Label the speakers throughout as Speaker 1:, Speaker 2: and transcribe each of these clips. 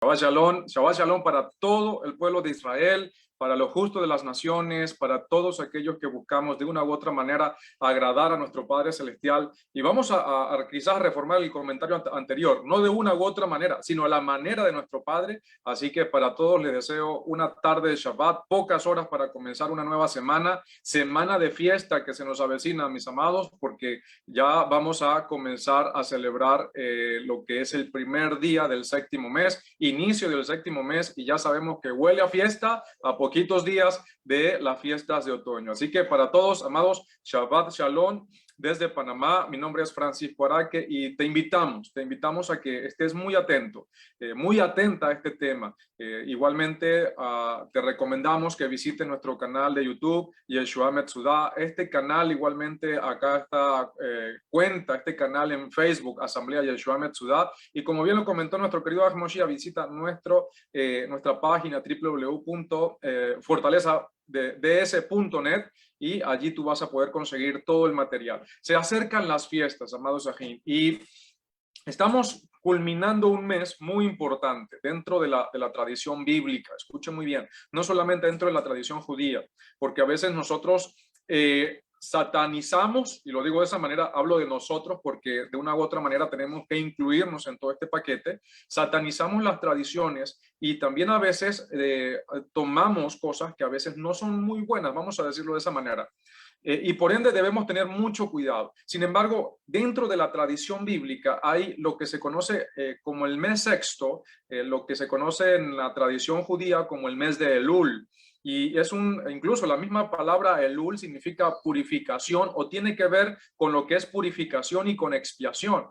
Speaker 1: Shabbat Shalom para todo el pueblo de Israel, para los justos de las naciones, para todos aquellos que buscamos de una u otra manera agradar a nuestro Padre Celestial. Y vamos a quizás reformar el comentario anterior, no de una u otra manera, sino a la manera de nuestro Padre. Así que para todos les deseo una tarde de Shabbat, pocas horas para comenzar una nueva semana, semana de fiesta que se nos avecina, mis amados, porque ya vamos a comenzar a celebrar lo que es el primer día del séptimo mes, inicio del séptimo mes, y ya sabemos que huele a fiesta a poquitos días de las fiestas de otoño. Así que para todos, amados, Shabbat Shalom desde Panamá. Mi nombre es Francisco Araque y te invitamos a que estés muy atento, muy atenta a este tema. Igualmente, te recomendamos que visites nuestro canal de YouTube, Yeshua Metsudah. Este canal, igualmente, acá está este canal en Facebook, Asamblea Yeshua Metsudah. Y como bien lo comentó nuestro querido Ahmoshia, visita nuestra página www.fortaleza.ds.net y allí tú vas a poder conseguir todo el material. Se acercan las fiestas, amados Ajín, y estamos culminando un mes muy importante dentro de la tradición bíblica. Escuchen muy bien, no solamente dentro de la tradición judía, porque a veces nosotros satanizamos, y lo digo de esa manera, hablo de nosotros porque de una u otra manera tenemos que incluirnos en todo este paquete. Satanizamos las tradiciones y también a veces tomamos cosas que a veces no son muy buenas, vamos a decirlo de esa manera. Y por ende debemos tener mucho cuidado. Sin embargo, dentro de la tradición bíblica hay lo que se conoce como el mes sexto, lo que se conoce en la tradición judía como el mes de Elul. Y incluso la misma palabra Elul significa purificación o tiene que ver con lo que es purificación y con expiación.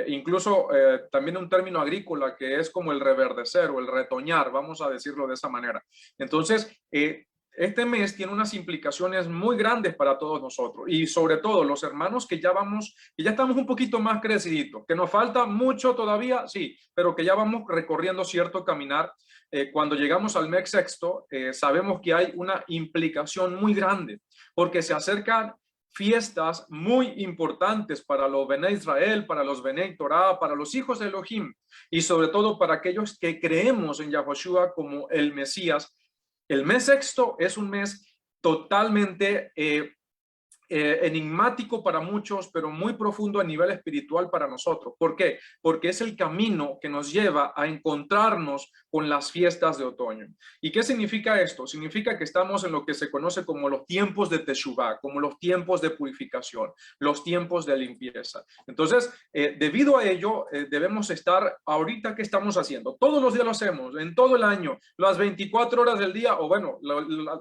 Speaker 1: Incluso también un término agrícola que es como el reverdecer o el retoñar, vamos a decirlo de esa manera. Entonces, este mes tiene unas implicaciones muy grandes para todos nosotros y sobre todo los hermanos que ya estamos un poquito más creciditos, que nos falta mucho todavía, sí, pero que ya vamos recorriendo cierto caminar. Cuando llegamos al mes sexto, sabemos que hay una implicación muy grande porque se acercan fiestas muy importantes para los Bené Israel, para los Bené Torah, para los hijos de Elohim y sobre todo para aquellos que creemos en Yahushua como el Mesías. El mes sexto es un mes totalmente enigmático para muchos, pero muy profundo a nivel espiritual para nosotros. ¿Por qué? Porque es el camino que nos lleva a encontrarnos con las fiestas de otoño. ¿Y qué significa esto? Significa que estamos en lo que se conoce como los tiempos de Teshuvah, como los tiempos de purificación, los tiempos de limpieza. Entonces, debido a ello, debemos estar ahorita, ¿qué estamos haciendo? Todos los días lo hacemos, en todo el año, las 24 horas del día, o bueno,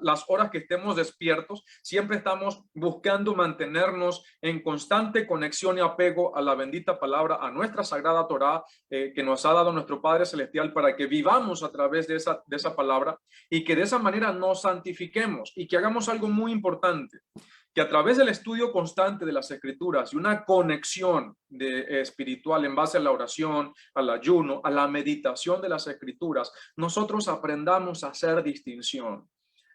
Speaker 1: las horas que estemos despiertos, siempre estamos buscando mantenernos en constante conexión y apego a la bendita palabra, a nuestra sagrada Torah que nos ha dado nuestro Padre Celestial para que vivamos a través de esa palabra y que de esa manera nos santifiquemos y que hagamos algo muy importante, que a través del estudio constante de las Escrituras y una conexión espiritual en base a la oración, al ayuno, a la meditación de las Escrituras, nosotros aprendamos a hacer distinción.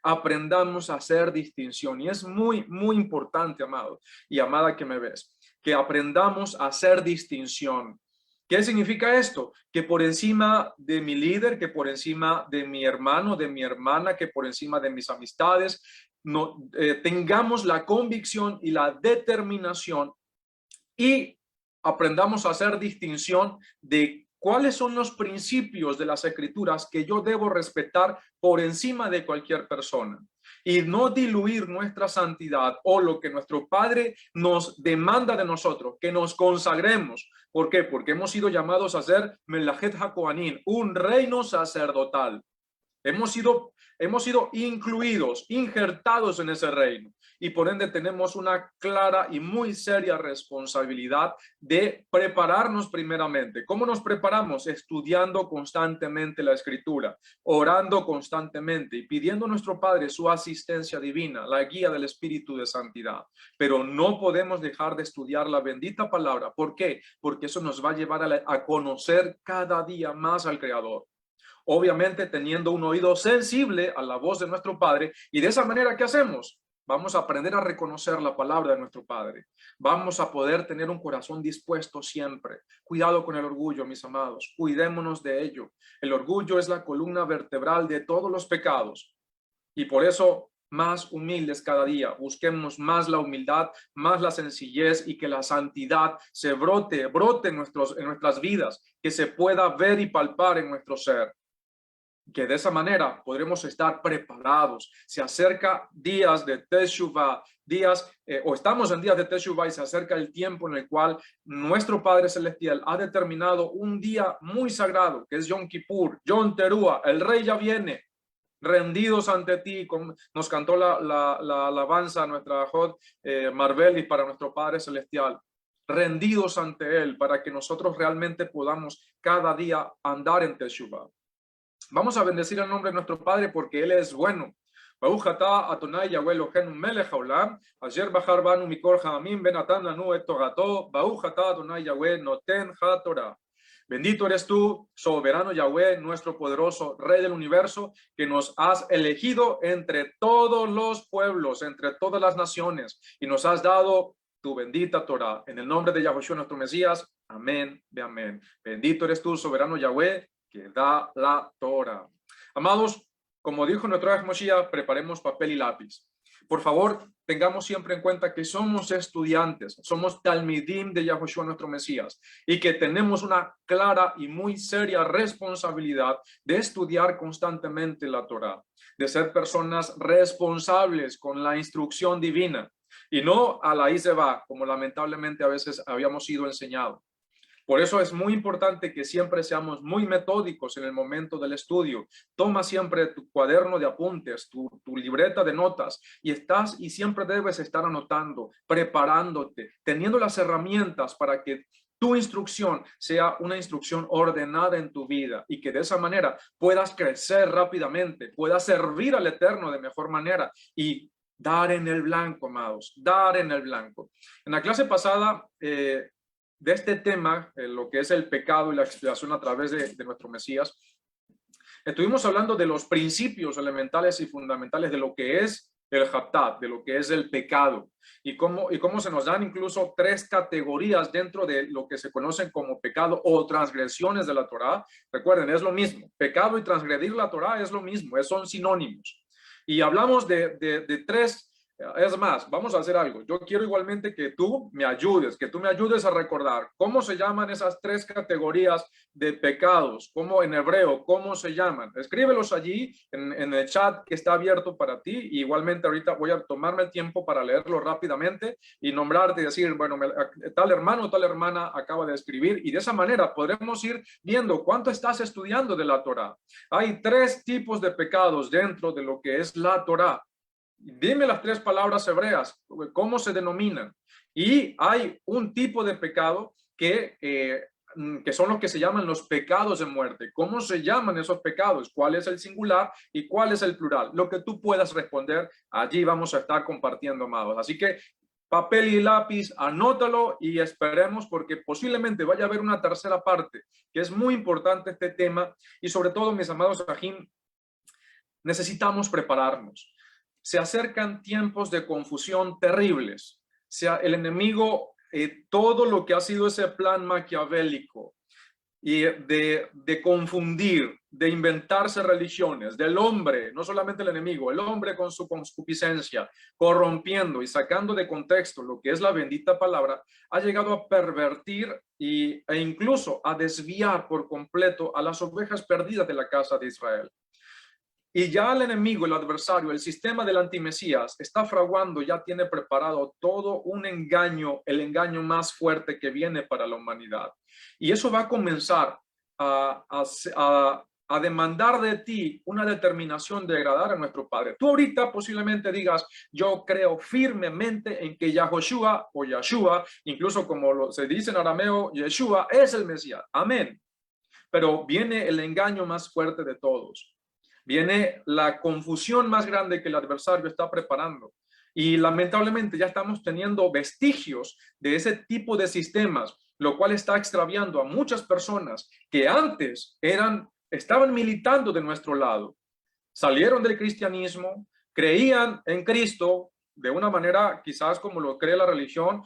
Speaker 1: Aprendamos a hacer distinción y es muy, muy importante, amado y amada que me ves, que aprendamos a hacer distinción. ¿Qué significa esto? Que por encima de mi líder, que por encima de mi hermano, de mi hermana, que por encima de mis amistades, tengamos la convicción y la determinación y aprendamos a hacer distinción de cuáles son los principios de las Escrituras que yo debo respetar por encima de cualquier persona y no diluir nuestra santidad o lo que nuestro Padre nos demanda de nosotros, que nos consagremos. ¿Por qué? Porque hemos sido llamados a ser Melahet HaKohanim, un reino sacerdotal. Hemos sido incluidos, injertados en ese reino y por ende tenemos una clara y muy seria responsabilidad de prepararnos primeramente. ¿Cómo nos preparamos? Estudiando constantemente la Escritura, orando constantemente y pidiendo a nuestro Padre su asistencia divina, la guía del Espíritu de Santidad. Pero no podemos dejar de estudiar la bendita palabra. ¿Por qué? Porque eso nos va a llevar a conocer cada día más al Creador. Obviamente teniendo un oído sensible a la voz de nuestro Padre y de esa manera, ¿qué hacemos? Vamos a aprender a reconocer la palabra de nuestro Padre. Vamos a poder tener un corazón dispuesto siempre. Cuidado con el orgullo, mis amados. Cuidémonos de ello. El orgullo es la columna vertebral de todos los pecados. Y por eso, más humildes cada día. Busquemos más la humildad, más la sencillez y que la santidad se brote en nuestras vidas, que se pueda ver y palpar en nuestro ser. Que de esa manera podremos estar preparados. Se acerca días de Teshuvah, o estamos en días de Teshuvah y se acerca el tiempo en el cual nuestro Padre Celestial ha determinado un día muy sagrado, que es Yom Kippur, Yom Teruah, el Rey ya viene. Rendidos ante ti, como nos cantó la alabanza nuestra Jod Marbeli para nuestro Padre Celestial. Rendidos ante Él para que nosotros realmente podamos cada día andar en Teshuvah. Vamos a bendecir el nombre de nuestro Padre porque Él es bueno. Baruch atah Adonai Yahweh Eloheinu melech haolam, asher bachar banu mikol ha'amim venatan lanu et torato, Baruch atah Adonai Yahweh noten haTorah. Bendito eres tú, soberano Yahweh, nuestro poderoso Rey del universo, que nos has elegido entre todos los pueblos, entre todas las naciones, y nos has dado tu bendita Torah. En el nombre de Yahushua nuestro Mesías, amén, de amén. Bendito eres tú, soberano Yahweh, que da la Torah. Amados, como dijo nuestro Moshiach, preparemos papel y lápiz. Por favor, tengamos siempre en cuenta que somos estudiantes, somos talmidim de Yahushua nuestro Mesías y que tenemos una clara y muy seria responsabilidad de estudiar constantemente la Torah, de ser personas responsables con la instrucción divina y no a la Iseba, como lamentablemente a veces habíamos sido enseñados. Por eso es muy importante que siempre seamos muy metódicos en el momento del estudio. Toma siempre tu cuaderno de apuntes, tu libreta de notas y siempre debes estar anotando, preparándote, teniendo las herramientas para que tu instrucción sea una instrucción ordenada en tu vida y que de esa manera puedas crecer rápidamente, puedas servir al Eterno de mejor manera y dar en el blanco, amados, dar en el blanco. En la clase pasada, de este tema, lo que es el pecado y la expiación a través de nuestro Mesías, estuvimos hablando de los principios elementales y fundamentales de lo que es el Hatat, de lo que es el pecado, y cómo se nos dan incluso 3 categorías dentro de lo que se conocen como pecado o transgresiones de la Torá. Recuerden, es lo mismo, pecado y transgredir la Torá es lo mismo, son sinónimos. Y hablamos de 3. Es más, vamos a hacer algo. Yo quiero igualmente que tú me ayudes a recordar cómo se llaman esas 3 categorías de pecados, cómo en hebreo, cómo se llaman. Escríbelos allí en el chat que está abierto para ti. Y igualmente ahorita voy a tomarme el tiempo para leerlo rápidamente y nombrarte y decir, bueno, tal hermano o tal hermana acaba de escribir, y de esa manera podremos ir viendo cuánto estás estudiando de la Torá. Hay 3 tipos de pecados dentro de lo que es la Torá. Dime las 3 palabras hebreas, cómo se denominan. Y hay un tipo de pecado que son los que se llaman los pecados de muerte. ¿Cómo se llaman esos pecados? ¿Cuál es el singular y cuál es el plural? Lo que tú puedas responder, allí vamos a estar compartiendo, amados. Así que papel y lápiz, anótalo y esperemos, porque posiblemente vaya a haber una tercera parte, que es muy importante este tema. Y sobre todo, mis amados Sahim, necesitamos prepararnos. Se acercan tiempos de confusión terribles. El enemigo, todo lo que ha sido ese plan maquiavélico y de confundir, de inventarse religiones, del hombre, no solamente el enemigo, el hombre con su concupiscencia, corrompiendo y sacando de contexto lo que es la bendita palabra, ha llegado a pervertir e incluso a desviar por completo a las ovejas perdidas de la casa de Israel. Y ya el enemigo, el adversario, el sistema del antimesías está fraguando, ya tiene preparado todo un engaño, el engaño más fuerte que viene para la humanidad. Y eso va a comenzar a demandar de ti una determinación de agradar a nuestro Padre. Tú ahorita posiblemente digas, yo creo firmemente en que Yahushua o Yeshua, incluso como se dice en arameo, Yeshua es el Mesías. Amén. Pero viene el engaño más fuerte de todos. Viene la confusión más grande que el adversario está preparando. Y lamentablemente ya estamos teniendo vestigios de ese tipo de sistemas, lo cual está extraviando a muchas personas que antes estaban militando de nuestro lado. Salieron del cristianismo, creían en Cristo, de una manera quizás como lo cree la religión,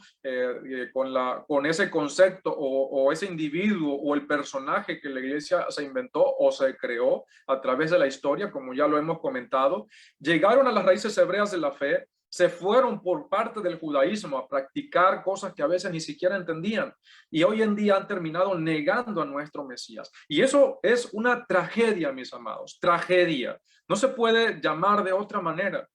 Speaker 1: con ese concepto o ese individuo o el personaje que la iglesia se inventó o se creó a través de la historia, como ya lo hemos comentado, llegaron a las raíces hebreas de la fe, se fueron por parte del judaísmo a practicar cosas que a veces ni siquiera entendían y hoy en día han terminado negando a nuestro Mesías. Y eso es una tragedia, mis amados, tragedia. No se puede llamar de otra manera.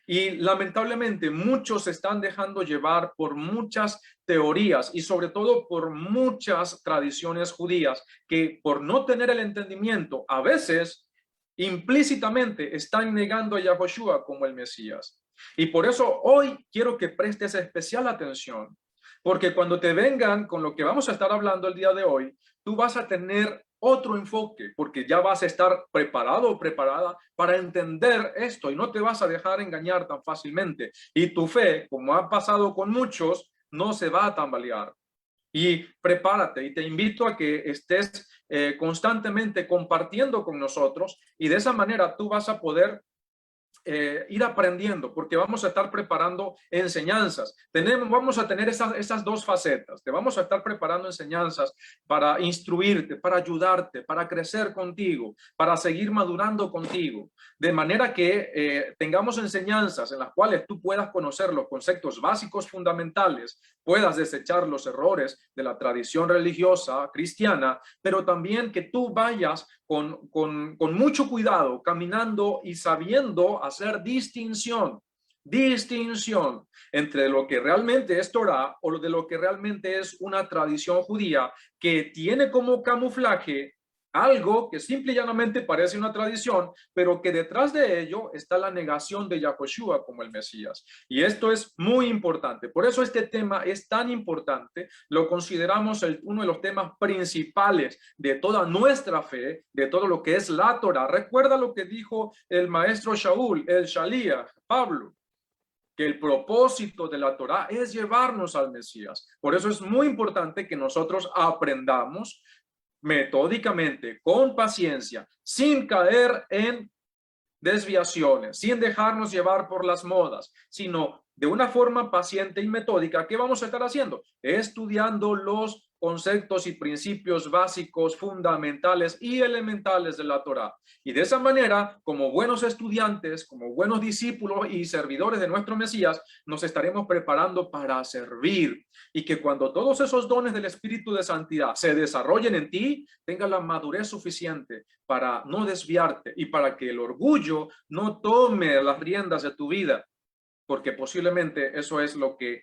Speaker 1: Y lamentablemente muchos se están dejando llevar por muchas teorías y sobre todo por muchas tradiciones judías que por no tener el entendimiento a veces implícitamente están negando a Yahoshua como el Mesías. Y por eso hoy quiero que prestes especial atención, porque cuando te vengan con lo que vamos a estar hablando el día de hoy, tú vas a tener otro enfoque, porque ya vas a estar preparado o preparada para entender esto y no te vas a dejar engañar tan fácilmente. Y tu fe, como ha pasado con muchos, no se va a tambalear. Y prepárate y te invito a que estés constantemente compartiendo con nosotros y de esa manera tú vas a poder ir aprendiendo, porque vamos a estar preparando enseñanzas. Vamos a tener esas dos facetas. Te vamos a estar preparando enseñanzas para instruirte, para ayudarte, para crecer contigo, para seguir madurando contigo. De manera que tengamos enseñanzas en las cuales tú puedas conocer los conceptos básicos fundamentales, puedas desechar los errores de la tradición religiosa cristiana, pero también que tú vayas con mucho cuidado, caminando y sabiendo hacer distinción entre lo que realmente es Torah o de lo que realmente es una tradición judía que tiene como camuflaje algo que simple y llanamente parece una tradición, pero que detrás de ello está la negación de Yahoshua como el Mesías. Y esto es muy importante. Por eso este tema es tan importante. Lo consideramos uno de los temas principales de toda nuestra fe, de todo lo que es la Torah. Recuerda lo que dijo el maestro Shaul, el Shalía, Pablo, que el propósito de la Torah es llevarnos al Mesías. Por eso es muy importante que nosotros aprendamos metódicamente, con paciencia, sin caer en desviaciones, sin dejarnos llevar por las modas, sino de una forma paciente y metódica. ¿Qué vamos a estar haciendo? Estudiando los conceptos y principios básicos, fundamentales y elementales de la Torá. Y de esa manera, como buenos estudiantes, como buenos discípulos y servidores de nuestro Mesías, nos estaremos preparando para servir. Y que cuando todos esos dones del Espíritu de Santidad se desarrollen en ti, tengas la madurez suficiente para no desviarte y para que el orgullo no tome las riendas de tu vida. Porque posiblemente eso es lo que,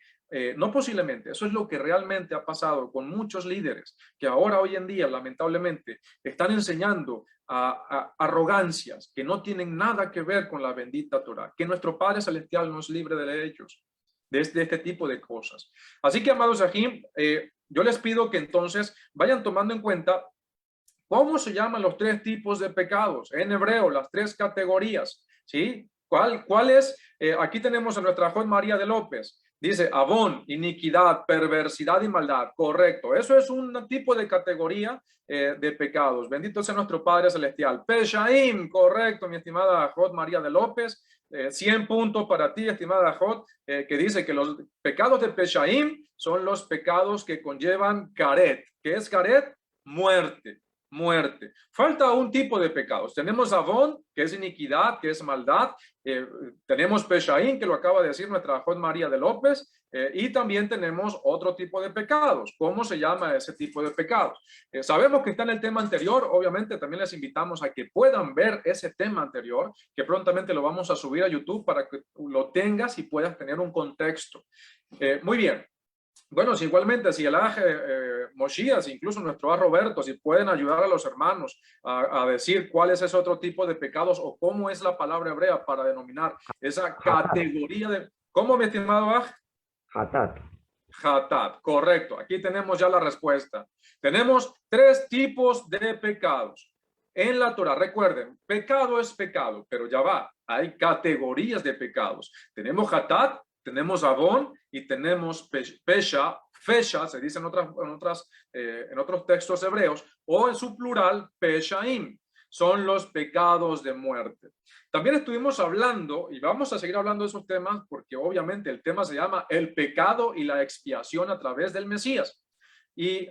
Speaker 1: no posiblemente, eso es lo que realmente ha pasado con muchos líderes que ahora, hoy en día, lamentablemente, están enseñando a arrogancias que no tienen nada que ver con la bendita Torah. Que nuestro Padre Celestial nos libre de ellos, de este tipo de cosas. Así que, amados Ajim, yo les pido que entonces vayan tomando en cuenta cómo se llaman los tres tipos de pecados en hebreo, las tres categorías, ¿sí? ¿Cuál es? Aquí tenemos a nuestra Jod María de López. Dice abón, iniquidad, perversidad y maldad. Correcto. Eso es un tipo de categoría de pecados. Bendito sea nuestro Padre Celestial. Peshaim, correcto, mi estimada Jod María de López. 100 puntos para ti, estimada Jod, que dice que los pecados de Peshaim son los pecados que conllevan caret. ¿Qué es caret? Muerte. Muerte. Falta un tipo de pecados. Tenemos avón, que es iniquidad, que es maldad. Tenemos peshaín, que lo acaba de decir nuestra Jod María de López. Y también tenemos otro tipo de pecados. ¿Cómo se llama ese tipo de pecados? Sabemos que está en el tema anterior. Obviamente también les invitamos a que puedan ver ese tema anterior, que prontamente lo vamos a subir a YouTube para que lo tengas y puedas tener un contexto. Muy bien. Bueno, si igualmente, si el Moshiach, incluso nuestro Roberto, si pueden ayudar a los hermanos a decir cuál es ese otro tipo de pecados o cómo es la palabra hebrea para denominar esa categoría de... ¿Cómo, mi estimado Aj?
Speaker 2: Hatat.
Speaker 1: Hatat, correcto. Aquí tenemos ya la respuesta. Tenemos tres tipos de pecados en la Torah. Recuerden, pecado es pecado, pero ya va, hay categorías de pecados. Tenemos Hatat, tenemos avón y tenemos pesha, fesha, se dice en otros textos hebreos, o en su plural, peshaim. son los pecados de muerte. También estuvimos hablando, y vamos a seguir hablando de esos temas, porque obviamente el tema se llama el pecado y la expiación a través del Mesías. Y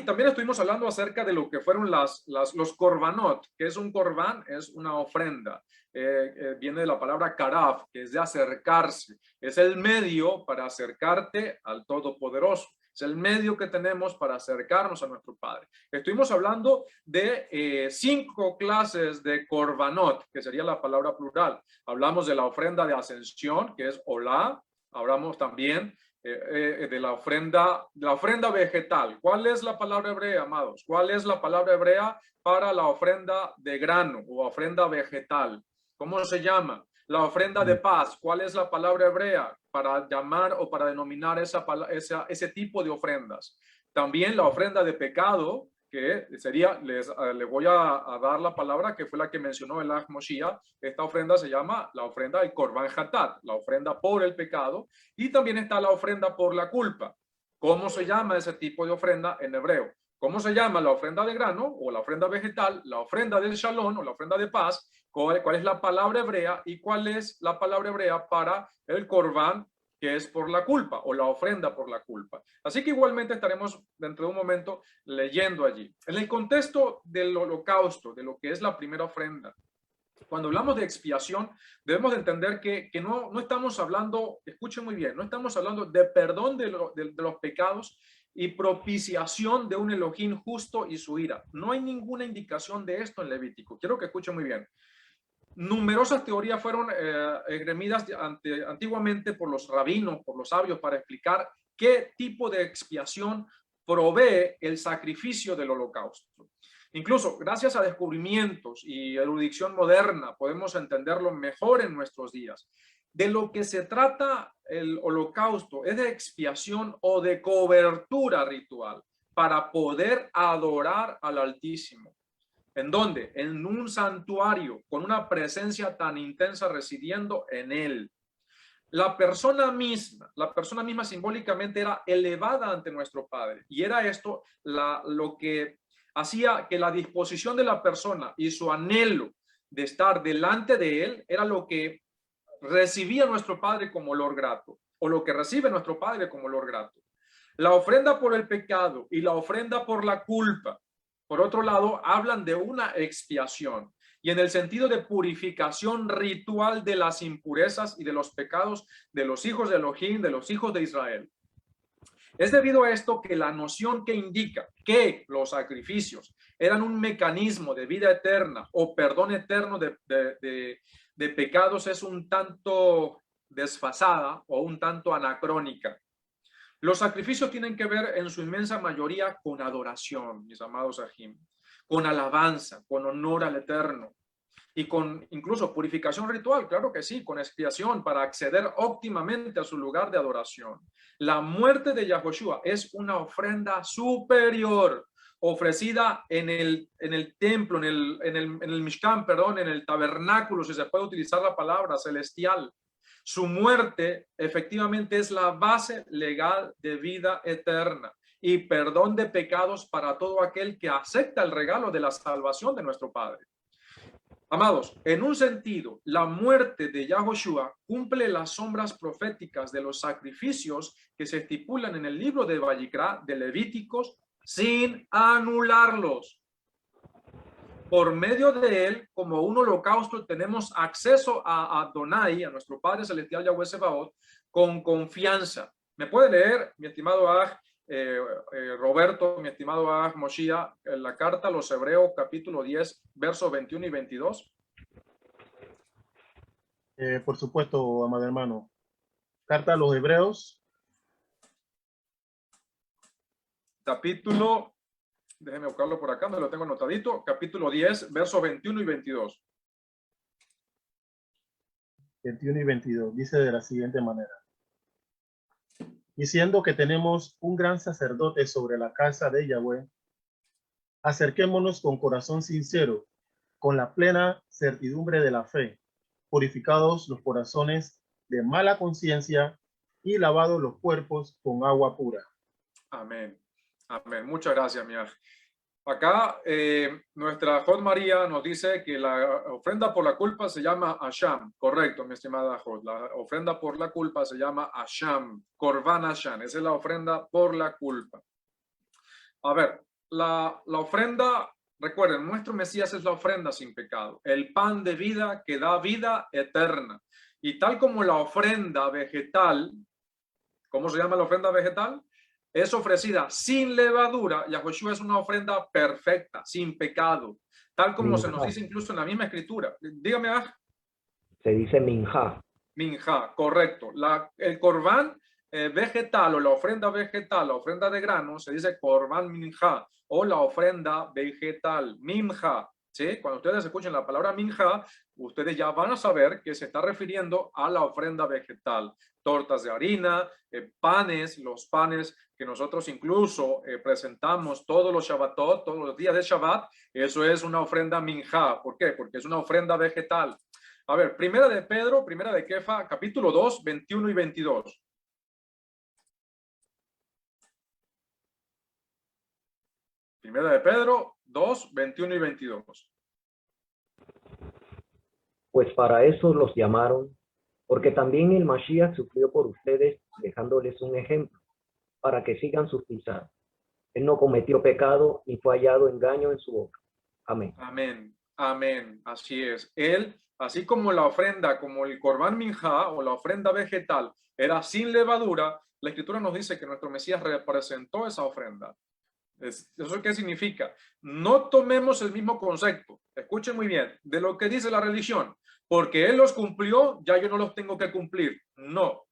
Speaker 1: también estuvimos hablando acerca de lo que fueron los korbanot. ¿Qué es un korban? Es una ofrenda. Viene de la palabra karaf, que es de acercarse. Es el medio para acercarte al Todopoderoso. Es el medio que tenemos para acercarnos a nuestro Padre. Estuvimos hablando de 5 clases de korbanot, que sería la palabra plural. Hablamos de la ofrenda de ascensión, que es olá. Hablamos también de la ofrenda vegetal. ¿Cuál es la palabra hebrea, amados? ¿Cuál es la palabra hebrea para la ofrenda de grano o ofrenda vegetal? ¿Cómo se llama? La ofrenda de paz. ¿Cuál es la palabra hebrea para llamar o para denominar ese tipo de ofrendas? También la ofrenda de pecado, que sería, les voy a dar la palabra que fue la que mencionó el Aj Moshiach. Esta ofrenda se llama la ofrenda del Korban Hatat, la ofrenda por el pecado, y también está la ofrenda por la culpa. ¿Cómo se llama ese tipo de ofrenda en hebreo? ¿Cómo se llama la ofrenda de grano o la ofrenda vegetal, la ofrenda del shalom o la ofrenda de paz? ¿Cuál es la palabra hebrea y cuál es la palabra hebrea para el Korban, que es por la culpa, o la ofrenda por la culpa? Así que igualmente estaremos dentro de un momento leyendo allí. En el contexto del holocausto, de lo que es la primera ofrenda, cuando hablamos de expiación, debemos de entender que no estamos hablando, escuchen muy bien, no estamos hablando de perdón de los pecados y propiciación de un Elohim justo y su ira. No hay ninguna indicación de esto en Levítico. Quiero que escuchen muy bien. Numerosas teorías fueron esgrimidas antiguamente por los rabinos, por los sabios, para explicar qué tipo de expiación provee el sacrificio del holocausto. Incluso gracias a descubrimientos y erudición moderna podemos entenderlo mejor en nuestros días. De lo que se trata el holocausto es de expiación o de cobertura ritual para poder adorar al Altísimo. ¿En dónde? En un santuario con una presencia tan intensa residiendo en él. La persona misma simbólicamente era elevada ante nuestro Padre, y era esto lo que hacía que la disposición de la persona y su anhelo de estar delante de él era lo que recibía nuestro Padre como olor grato, o lo que recibe nuestro Padre como olor grato. La ofrenda por el pecado y la ofrenda por la culpa, por otro lado, hablan de una expiación y en el sentido de purificación ritual de las impurezas y de los pecados de los hijos de Elohim, de los hijos de Israel. Es debido a esto que la noción que indica que los sacrificios eran un mecanismo de vida eterna o perdón eterno de pecados es un tanto desfasada o un tanto anacrónica. Los sacrificios tienen que ver en su inmensa mayoría con adoración, mis amados Ajim, con alabanza, con honor al Eterno y con incluso purificación ritual, claro que sí, con expiación para acceder óptimamente a su lugar de adoración. La muerte de Yahoshua es una ofrenda superior ofrecida en el templo, en el Mishkan, perdón, en el tabernáculo, si se puede utilizar la palabra celestial. Su muerte efectivamente es la base legal de vida eterna y perdón de pecados para todo aquel que acepta el regalo de la salvación de nuestro Padre. Amados, en un sentido, la muerte de Yahoshua cumple las sombras proféticas de los sacrificios que se estipulan en el libro de Vayikra de Levíticos sin anularlos. Por medio de él, como un holocausto, tenemos acceso a Adonai, a nuestro Padre Celestial Yahweh Sebaot, con confianza. ¿Me puede leer, mi estimado Aj, Roberto, mi estimado Aj Moshiach, la carta a los Hebreos, capítulo 10, versos 21 y 22?
Speaker 2: Por supuesto, amado hermano. Carta a los Hebreos.
Speaker 1: Capítulo, déjeme buscarlo por acá, me lo tengo anotadito, capítulo 10, versos 21 y 22.
Speaker 2: 21 y 22, dice de la siguiente manera. Diciendo que tenemos un gran sacerdote sobre la casa de Yahweh, acerquémonos con corazón sincero, con la plena certidumbre de la fe, purificados los corazones de mala conciencia y lavados los cuerpos con agua pura.
Speaker 1: Amén. Amén. Muchas gracias, mi Aj. Acá nuestra Jod María nos dice que la ofrenda por la culpa se llama Asham. Correcto, mi estimada Jod. La ofrenda por la culpa se llama Asham. Korban Asham. Esa es la ofrenda por la culpa. A ver, la ofrenda, recuerden, nuestro Mesías es la ofrenda sin pecado. El pan de vida que da vida eterna. Y tal como la ofrenda vegetal, ¿cómo se llama la ofrenda vegetal? Es ofrecida sin levadura. Yahushua es una ofrenda perfecta, sin pecado, tal como se nos dice incluso en la misma escritura. Dígame,
Speaker 3: se dice minja.
Speaker 1: Minja, correcto. El corbán vegetal o la ofrenda vegetal, la ofrenda de grano, se dice corbán minja o la ofrenda vegetal, minja. ¿Sí? Cuando ustedes escuchen la palabra minja, ustedes ya van a saber que se está refiriendo a la ofrenda vegetal. Tortas de harina, panes, los panes que nosotros incluso presentamos todos los Shabbatot, todos los días de Shabbat, eso es una ofrenda minja. ¿Por qué? Porque es una ofrenda vegetal. A ver, primera de Pedro, primera de Kefa, capítulo 2, 21 y 22. Primera de Pedro 2, 21 y 22.
Speaker 3: Pues para eso los llamaron, porque también el Mashiach sufrió por ustedes, dejándoles un ejemplo, para que sigan sus pisadas. Él no cometió pecado ni fue hallado engaño en su boca. Amén.
Speaker 1: Amén. Amén. Así es. Él, así como la ofrenda, como el Corban Minja o la ofrenda vegetal era sin levadura, la Escritura nos dice que nuestro Mesías representó esa ofrenda. ¿Eso qué significa? No tomemos el mismo concepto, escuchen muy bien, de lo que dice la religión. Porque Él los cumplió, ya yo no los tengo que cumplir. No.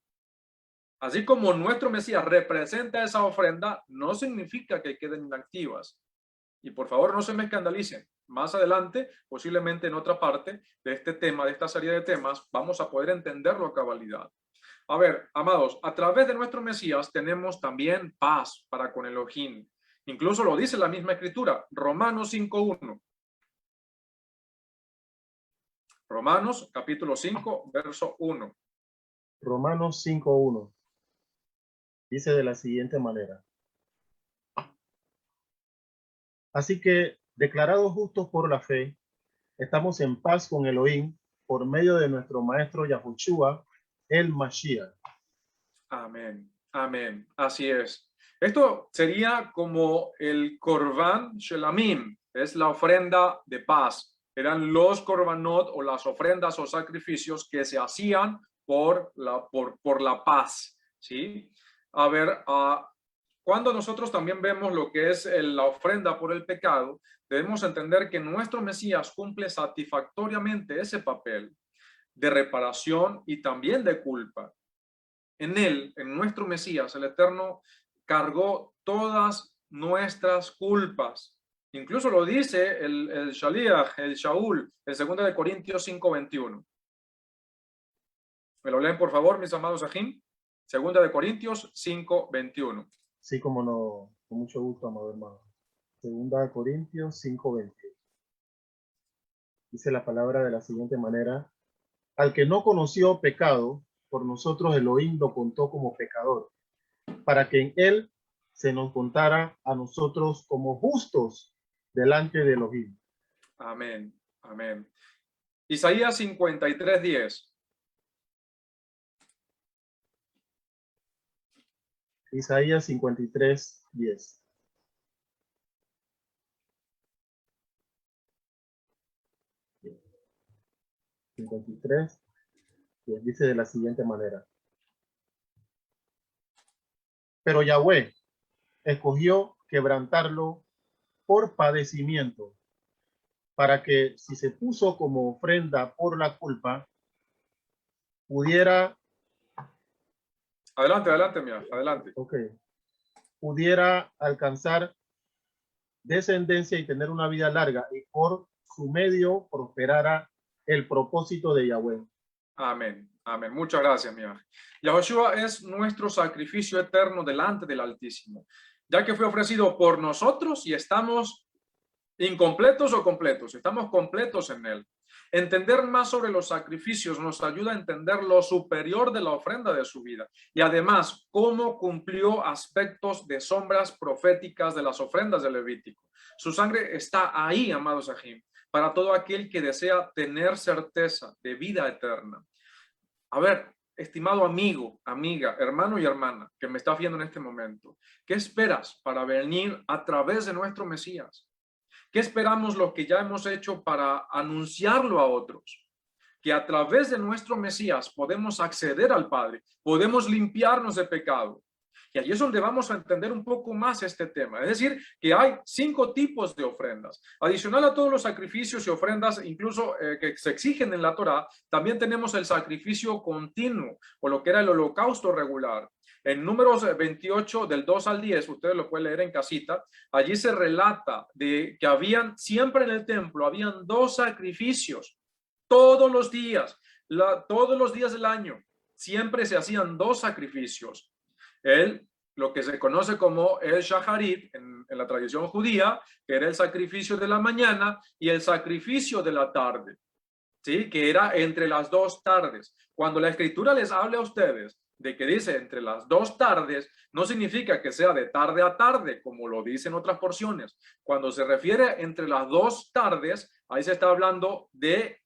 Speaker 1: Así como nuestro Mesías representa esa ofrenda, no significa que queden inactivas. Y por favor, no se me escandalicen. Más adelante, posiblemente en otra parte de este tema, de esta serie de temas, vamos a poder entenderlo a cabalidad. A ver, amados, a través de nuestro Mesías tenemos también paz para con Elohim. Incluso lo dice la misma escritura, Romanos 5:1. Romanos capítulo 5, verso 1.
Speaker 2: Romanos 5:1. Dice de la siguiente manera. Así que, declarados justos por la fe, estamos en paz con Elohim por medio de nuestro maestro Yahushua, el Mashiach.
Speaker 1: Amén. Amén. Así es. Esto sería como el Korban Shelamim, es la ofrenda de paz. Eran los korbanot o las ofrendas o sacrificios que se hacían por la paz. ¿Sí? A ver, cuando nosotros también vemos lo que es la ofrenda por el pecado, debemos entender que nuestro Mesías cumple satisfactoriamente ese papel de reparación y también de culpa. En él, en nuestro Mesías, el Eterno, cargó todas nuestras culpas. Incluso lo dice el Shaliach, el Shaul, en 2 de Corintios 5:21. ¿Me lo leen, por favor, mis amados Ajim? 2 de Corintios 5:21.
Speaker 2: Sí, como no, con mucho gusto, amado hermano. 2 Corintios 5:21. Dice la palabra de la siguiente manera. Al que no conoció pecado, por nosotros Elohim lo contó como pecador, para que en él se nos contara a nosotros como justos delante de Elohim.
Speaker 1: Amén, amén. Isaías 53:10.
Speaker 2: Isaías 53:10. Dice de la siguiente manera. Pero Yahweh escogió quebrantarlo por padecimiento, para que si se puso como ofrenda por la culpa, pudiera...
Speaker 1: Adelante, mira, adelante.
Speaker 2: Ok. Pudiera alcanzar descendencia y tener una vida larga, y por su medio prosperara el propósito de Yahweh.
Speaker 1: Amén, amén. Muchas gracias, mi ángel. Yahushua es nuestro sacrificio eterno delante del Altísimo, ya que fue ofrecido por nosotros y estamos incompletos o completos. Estamos completos en él. Entender más sobre los sacrificios nos ayuda a entender lo superior de la ofrenda de su vida y además cómo cumplió aspectos de sombras proféticas de las ofrendas del Levítico. Su sangre está ahí, amados Sahim, para todo aquel que desea tener certeza de vida eterna. A ver, estimado amigo, amiga, hermano y hermana que me está viendo en este momento, ¿qué esperas para venir a través de nuestro Mesías? ¿Qué esperamos los que ya hemos hecho para anunciarlo a otros? Que a través de nuestro Mesías podemos acceder al Padre, podemos limpiarnos de pecado. Y allí es donde vamos a entender un poco más este tema. Es decir, que hay 5 tipos de ofrendas. Adicional a todos los sacrificios y ofrendas, incluso que se exigen en la Torá, también tenemos el sacrificio continuo, o lo que era el holocausto regular. En Números 28, del 2 al 10, ustedes lo pueden leer en casita, allí se relata de que habían, siempre en el templo, habían 2 sacrificios, todos los días del año, siempre se hacían 2 sacrificios. Lo que se conoce como el shaharit en la tradición judía, que era el sacrificio de la mañana, y el sacrificio de la tarde, ¿sí? Que era entre las 2 tardes. Cuando la escritura les hable a ustedes de que dice entre las 2 tardes, no significa que sea de tarde a tarde, como lo dicen otras porciones. Cuando se refiere entre las 2 tardes, ahí se está hablando de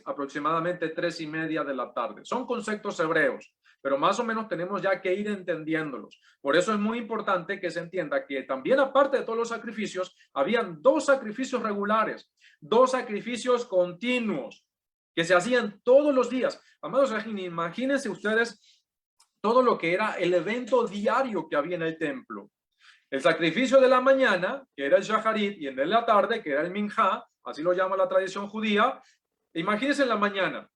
Speaker 1: aproximadamente 3:30 de la tarde. Son conceptos hebreos, pero más o menos tenemos ya que ir entendiéndolos. Por eso es muy importante que se entienda que también, aparte de todos los sacrificios, habían 2 sacrificios regulares, 2 sacrificios continuos que se hacían todos los días. Amados, imagínense ustedes todo lo que era el evento diario que había en el templo. El sacrificio de la mañana, que era el shaharit, y el de la tarde, que era el minjá, así lo llama la tradición judía. Imagínense en la mañana,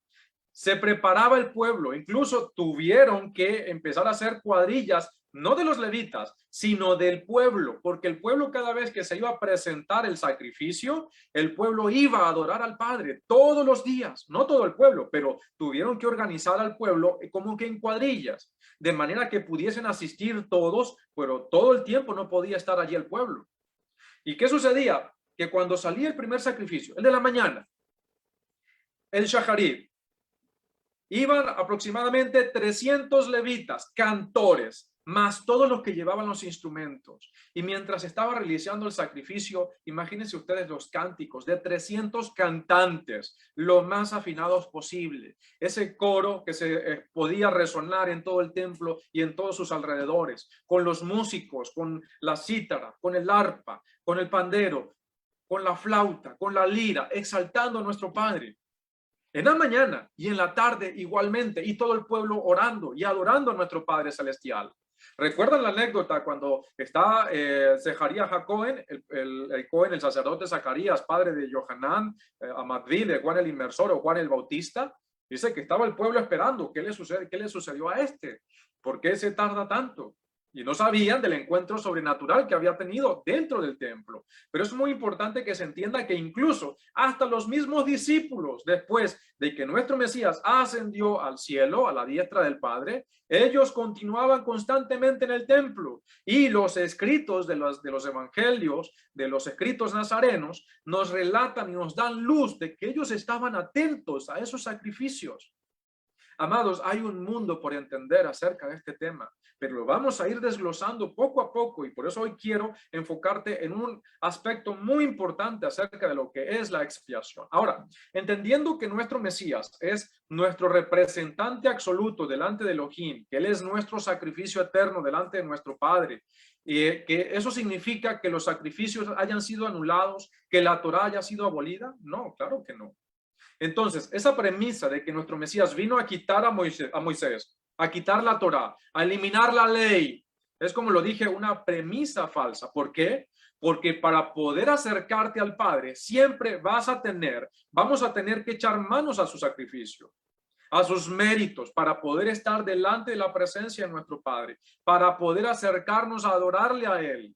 Speaker 1: se preparaba el pueblo, incluso tuvieron que empezar a hacer cuadrillas, no de los levitas, sino del pueblo, porque el pueblo cada vez que se iba a presentar el sacrificio, el pueblo iba a adorar al Padre todos los días, no todo el pueblo, pero tuvieron que organizar al pueblo como que en cuadrillas, de manera que pudiesen asistir todos, pero todo el tiempo no podía estar allí el pueblo. ¿Y qué sucedía? Que cuando salía el primer sacrificio, el de la mañana, el shaharit, iban aproximadamente 300 levitas, cantores, más todos los que llevaban los instrumentos. Y mientras estaba realizando el sacrificio, imagínense ustedes los cánticos de 300 cantantes, lo más afinados posible. Ese coro que se podía resonar en todo el templo y en todos sus alrededores, con los músicos, con la cítara, con el arpa, con el pandero, con la flauta, con la lira, exaltando a nuestro Padre. En la mañana y en la tarde igualmente, y todo el pueblo orando y adorando a nuestro Padre Celestial. ¿Recuerdan la anécdota cuando está Zecarías Cohen, el sacerdote Zacarías, padre de Johanán, Amadví, de Juan el Inmersor o Juan el Bautista? Dice que estaba el pueblo esperando. ¿Qué le sucedió a este? ¿Por qué se tarda tanto? Y no sabían del encuentro sobrenatural que había tenido dentro del templo. Pero es muy importante que se entienda que incluso hasta los mismos discípulos, después de que nuestro Mesías ascendió al cielo, a la diestra del Padre, ellos continuaban constantemente en el templo. Y los escritos de los evangelios, de los escritos nazarenos, nos relatan y nos dan luz de que ellos estaban atentos a esos sacrificios. Amados, hay un mundo por entender acerca de este tema, pero lo vamos a ir desglosando poco a poco, y por eso hoy quiero enfocarte en un aspecto muy importante acerca de lo que es la expiación. Ahora, entendiendo que nuestro Mesías es nuestro representante absoluto delante de Elohim, que Él es nuestro sacrificio eterno delante de nuestro Padre, y que eso significa que los sacrificios hayan sido anulados, que la Torá haya sido abolida. No, claro que no. Entonces, esa premisa de que nuestro Mesías vino a quitar a Moisés, a quitar la Torá, a eliminar la ley, es, como lo dije, una premisa falsa. ¿Por qué? Porque para poder acercarte al Padre, siempre vamos a tener que echar manos a su sacrificio, a sus méritos, para poder estar delante de la presencia de nuestro Padre, para poder acercarnos a adorarle a Él.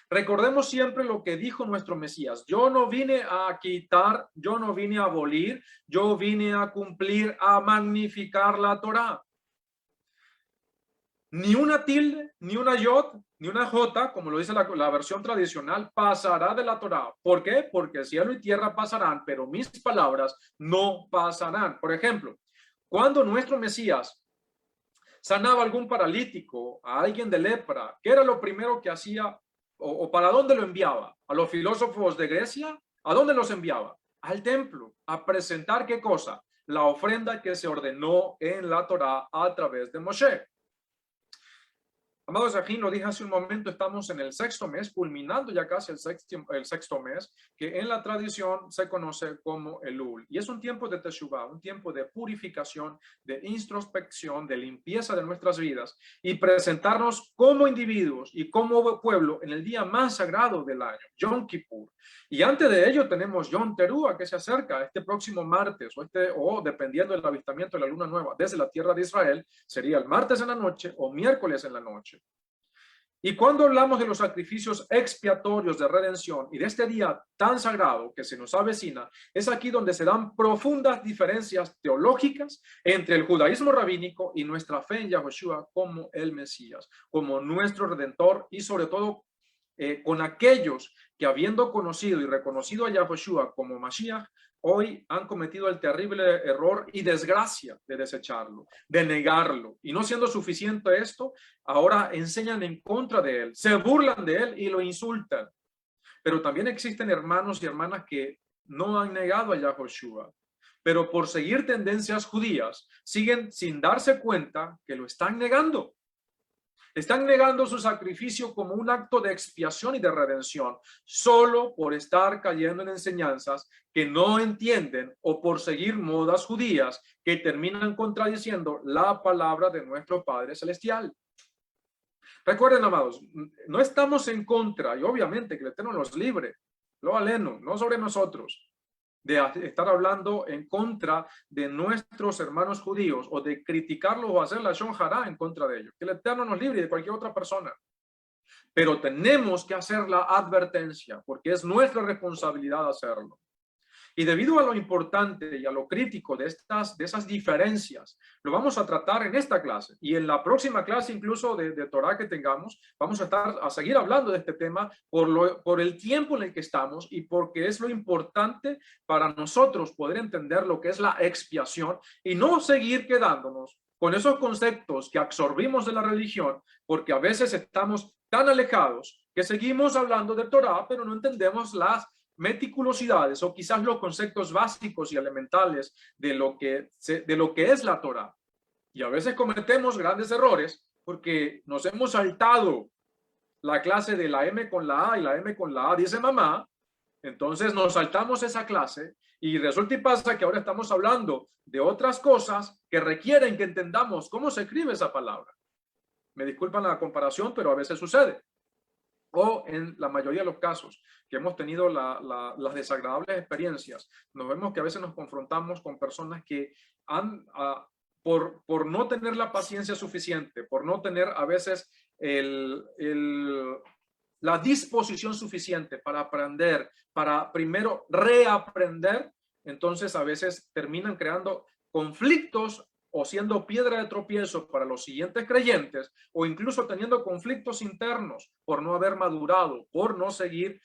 Speaker 1: Recordemos siempre lo que dijo nuestro Mesías: yo no vine a quitar, yo no vine a abolir, yo vine a cumplir, a magnificar la Torá. Ni una tilde, ni una yod, ni una jota, como lo dice la versión tradicional, pasará de la Torá. ¿Por qué? Porque cielo y tierra pasarán, pero mis palabras no pasarán. Por ejemplo, cuando nuestro Mesías sanaba a algún paralítico, a alguien de lepra, ¿qué era lo primero que hacía o para dónde lo enviaba? ¿A los filósofos de Grecia? ¿A dónde los enviaba? Al templo, a presentar ¿qué cosa? La ofrenda que se ordenó en la Torá a través de Moshe. Amados, aquí lo dije hace un momento, estamos en el sexto mes, culminando ya casi el sexto mes, que en la tradición se conoce como Elul. Y es un tiempo de Teshuvah, un tiempo de purificación, de introspección, de limpieza de nuestras vidas y presentarnos como individuos y como pueblo en el día más sagrado del año, Yom Kippur. Y antes de ello tenemos Yom Teruah, que se acerca este próximo martes, o dependiendo del avistamiento de la luna nueva desde la tierra de Israel, sería el martes en la noche o miércoles en la noche. Y cuando hablamos de los sacrificios expiatorios de redención y de este día tan sagrado que se nos avecina, es aquí donde se dan profundas diferencias teológicas entre el judaísmo rabínico y nuestra fe en Yahushua como el Mesías, como nuestro Redentor, y sobre todo con aquellos que, habiendo conocido y reconocido a Yahushua como Mashiach, hoy han cometido el terrible error y desgracia de desecharlo, de negarlo. Y no siendo suficiente esto, ahora enseñan en contra de él, se burlan de él y lo insultan. Pero también existen hermanos y hermanas que no han negado a Yahushua, pero por seguir tendencias judías, siguen sin darse cuenta que lo están negando. Están negando su sacrificio como un acto de expiación y de redención, solo por estar cayendo en enseñanzas que no entienden o por seguir modas judías que terminan contradiciendo la palabra de nuestro Padre Celestial. Recuerden, amados, no estamos en contra, y obviamente que el Eterno nos libre, lo aleno, no sobre nosotros, de estar hablando en contra de nuestros hermanos judíos o de criticarlos o hacer la shon hará en contra de ellos. Que el Eterno nos libre de cualquier otra persona. Pero tenemos que hacer la advertencia porque es nuestra responsabilidad hacerlo. Y debido a lo importante y a lo crítico de esas diferencias, lo vamos a tratar en esta clase. Y en la próxima clase, incluso de Torah que tengamos, vamos a seguir hablando de este tema por el tiempo en el que estamos y porque es lo importante para nosotros poder entender lo que es la expiación y no seguir quedándonos con esos conceptos que absorbimos de la religión, porque a veces estamos tan alejados que seguimos hablando de Torah, pero no entendemos las meticulosidades o quizás los conceptos básicos y elementales de lo que es la Torah. Y a veces cometemos grandes errores porque nos hemos saltado la clase de la M con la A y la M con la A dice mamá. Entonces nos saltamos esa clase y resulta y pasa que ahora estamos hablando de otras cosas que requieren que entendamos cómo se escribe esa palabra. Me disculpan la comparación, pero a veces sucede. O en la mayoría de los casos que hemos tenido las desagradables experiencias, nos vemos que a veces nos confrontamos con personas que han, por no tener la paciencia suficiente, por no tener a veces la disposición suficiente para aprender, para primero reaprender, entonces a veces terminan creando conflictos o siendo piedra de tropiezo para los siguientes creyentes, o incluso teniendo conflictos internos por no haber madurado, por no seguir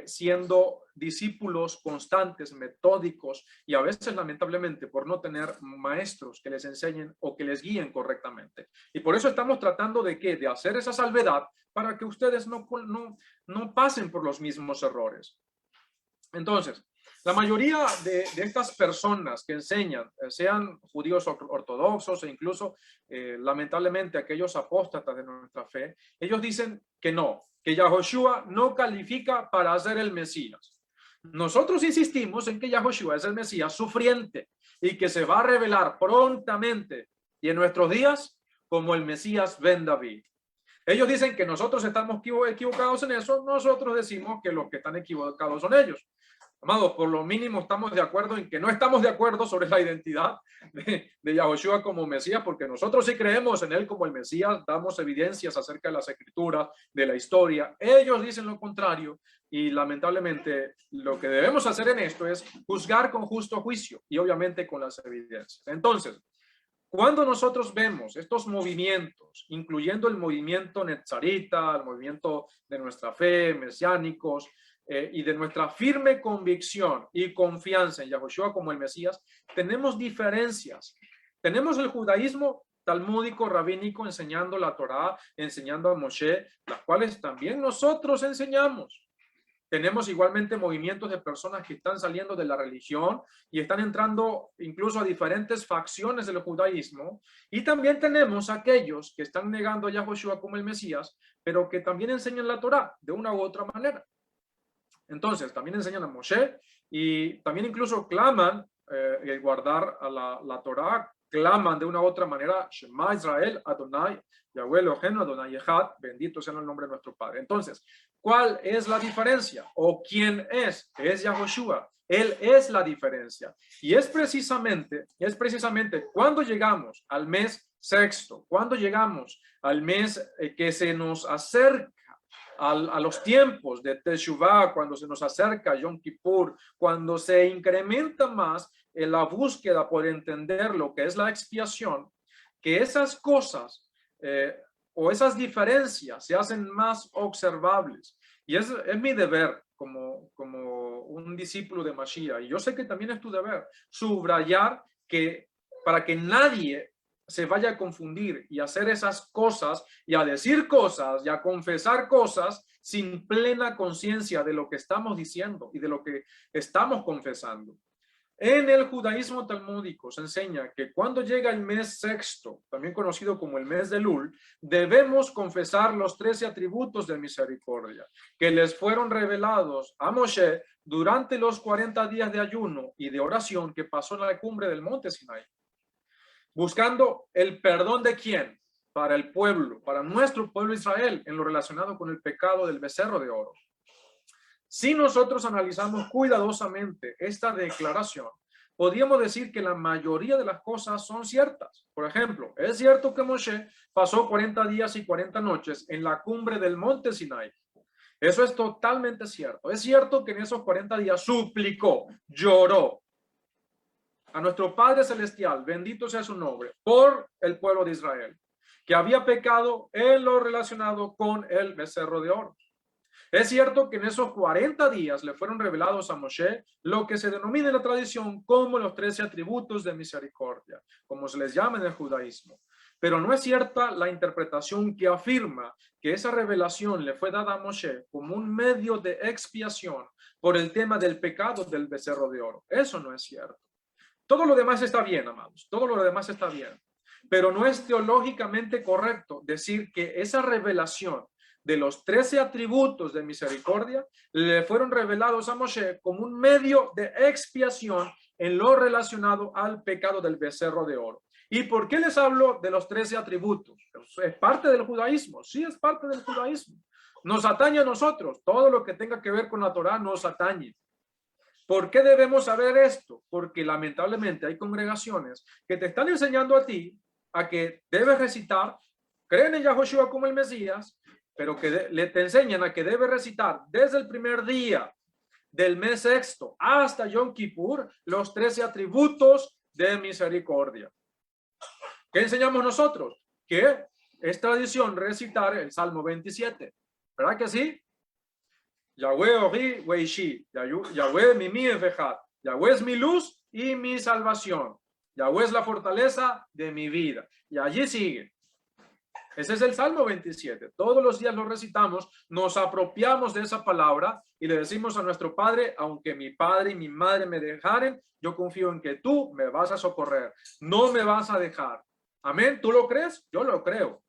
Speaker 1: siendo discípulos constantes, metódicos, y a veces lamentablemente por no tener maestros que les enseñen o que les guíen correctamente. Y por eso estamos tratando de ¿qué? De hacer esa salvedad para que ustedes no pasen por los mismos errores. Entonces, la mayoría de estas personas que enseñan, sean judíos ortodoxos e incluso lamentablemente aquellos apóstatas de nuestra fe, ellos dicen que no, que Yahushua no califica para ser el Mesías. Nosotros insistimos en que Yahushua es el Mesías sufriente y que se va a revelar prontamente y en nuestros días como el Mesías Ben David. Ellos dicen que nosotros estamos equivocados en eso, nosotros decimos que los que están equivocados son ellos. Amados, por lo mínimo estamos de acuerdo en que no estamos de acuerdo sobre la identidad de Yahushua como Mesías, porque nosotros sí creemos en él como el Mesías, damos evidencias acerca de las escrituras, de la historia. Ellos dicen lo contrario y lamentablemente lo que debemos hacer en esto es juzgar con justo juicio y obviamente con las evidencias. Entonces, Cuando nosotros vemos estos movimientos, incluyendo el movimiento netzarita, el movimiento de nuestra fe, mesiánicos, y de nuestra firme convicción y confianza en Yahushua como el Mesías, tenemos diferencias. Tenemos el judaísmo talmúdico, rabínico, enseñando la Torá, enseñando a Moshe, las cuales también nosotros enseñamos. Tenemos igualmente movimientos de personas que están saliendo de la religión y están entrando incluso a diferentes facciones del judaísmo. Y también tenemos aquellos que están negando a Yahushua como el Mesías, pero que también enseñan la Torá de una u otra manera. Entonces, también enseñan a Moshe y también incluso claman el guardar a la Torá, claman de una u otra manera, Shema Israel, Adonai, Yahweh Elohenu, Adonai Echad, bendito sea el nombre de nuestro Padre. Entonces, ¿cuál es la diferencia? ¿O quién es? Es Yahushua. Él es la diferencia. Y es precisamente cuando llegamos al mes sexto, cuando llegamos al mes que se nos acerca a los tiempos de Teshuvah, cuando se nos acerca Yom Kippur, cuando se incrementa más en la búsqueda por entender lo que es la expiación, que esas cosas o esas diferencias se hacen más observables. Y es mi deber como un discípulo de Mashiach, y yo sé que también es tu deber, subrayar que para que nadie se vaya a confundir y hacer esas cosas y a decir cosas y a confesar cosas sin plena conciencia de lo que estamos diciendo y de lo que estamos confesando. En el judaísmo talmúdico se enseña que cuando llega el mes sexto, también conocido como el mes de Elul, debemos confesar los 13 atributos de misericordia que les fueron revelados a Moshe durante los 40 días de ayuno y de oración que pasó en la cumbre del monte Sinai. Buscando el perdón de quién? Para el pueblo, para nuestro pueblo Israel, en lo relacionado con el pecado del becerro de oro. Si nosotros analizamos cuidadosamente esta declaración, podríamos decir que la mayoría de las cosas son ciertas. Por ejemplo, es cierto que Moshe pasó 40 días y 40 noches en la cumbre del monte Sinai. Eso es totalmente cierto. Es cierto que en esos 40 días suplicó, lloró a nuestro Padre Celestial, bendito sea su nombre, por el pueblo de Israel, que había pecado en lo relacionado con el becerro de oro. Es cierto que en esos 40 días le fueron revelados a Moshe lo que se denomina en la tradición como los 13 atributos de misericordia, como se les llama en el judaísmo. Pero no es cierta la interpretación que afirma que esa revelación le fue dada a Moshe como un medio de expiación por el tema del pecado del becerro de oro. Eso no es cierto. Todo lo demás está bien, amados. Todo lo demás está bien. Pero no es teológicamente correcto decir que esa revelación de los 13 atributos de misericordia le fueron revelados a Moshe como un medio de expiación en lo relacionado al pecado del becerro de oro. ¿Y por qué les hablo de los 13 atributos? Es parte del judaísmo. Sí, es parte del judaísmo. Nos atañe a nosotros. Todo lo que tenga que ver con la Torá nos atañe. ¿Por qué debemos saber esto? Porque lamentablemente hay congregaciones que te están enseñando a ti a que debes recitar, creen en Yahushua como el Mesías, pero que te enseñan a que debes recitar desde el primer día del mes sexto hasta Yom Kippur los 13 atributos de misericordia. ¿Qué enseñamos nosotros? Que es tradición recitar el Salmo 27. ¿Verdad que sí? Yahweh Ori Weishi, Yahweh Mimi Efejat, Yahweh es mi luz y mi salvación, Yahweh es la fortaleza de mi vida. Y allí sigue. Ese es el Salmo 27. Todos los días lo recitamos, nos apropiamos de esa palabra y le decimos a nuestro Padre, aunque mi padre y mi madre me dejaren, yo confío en que tú me vas a socorrer, no me vas a dejar. Amén. ¿Tú lo crees? Yo lo creo.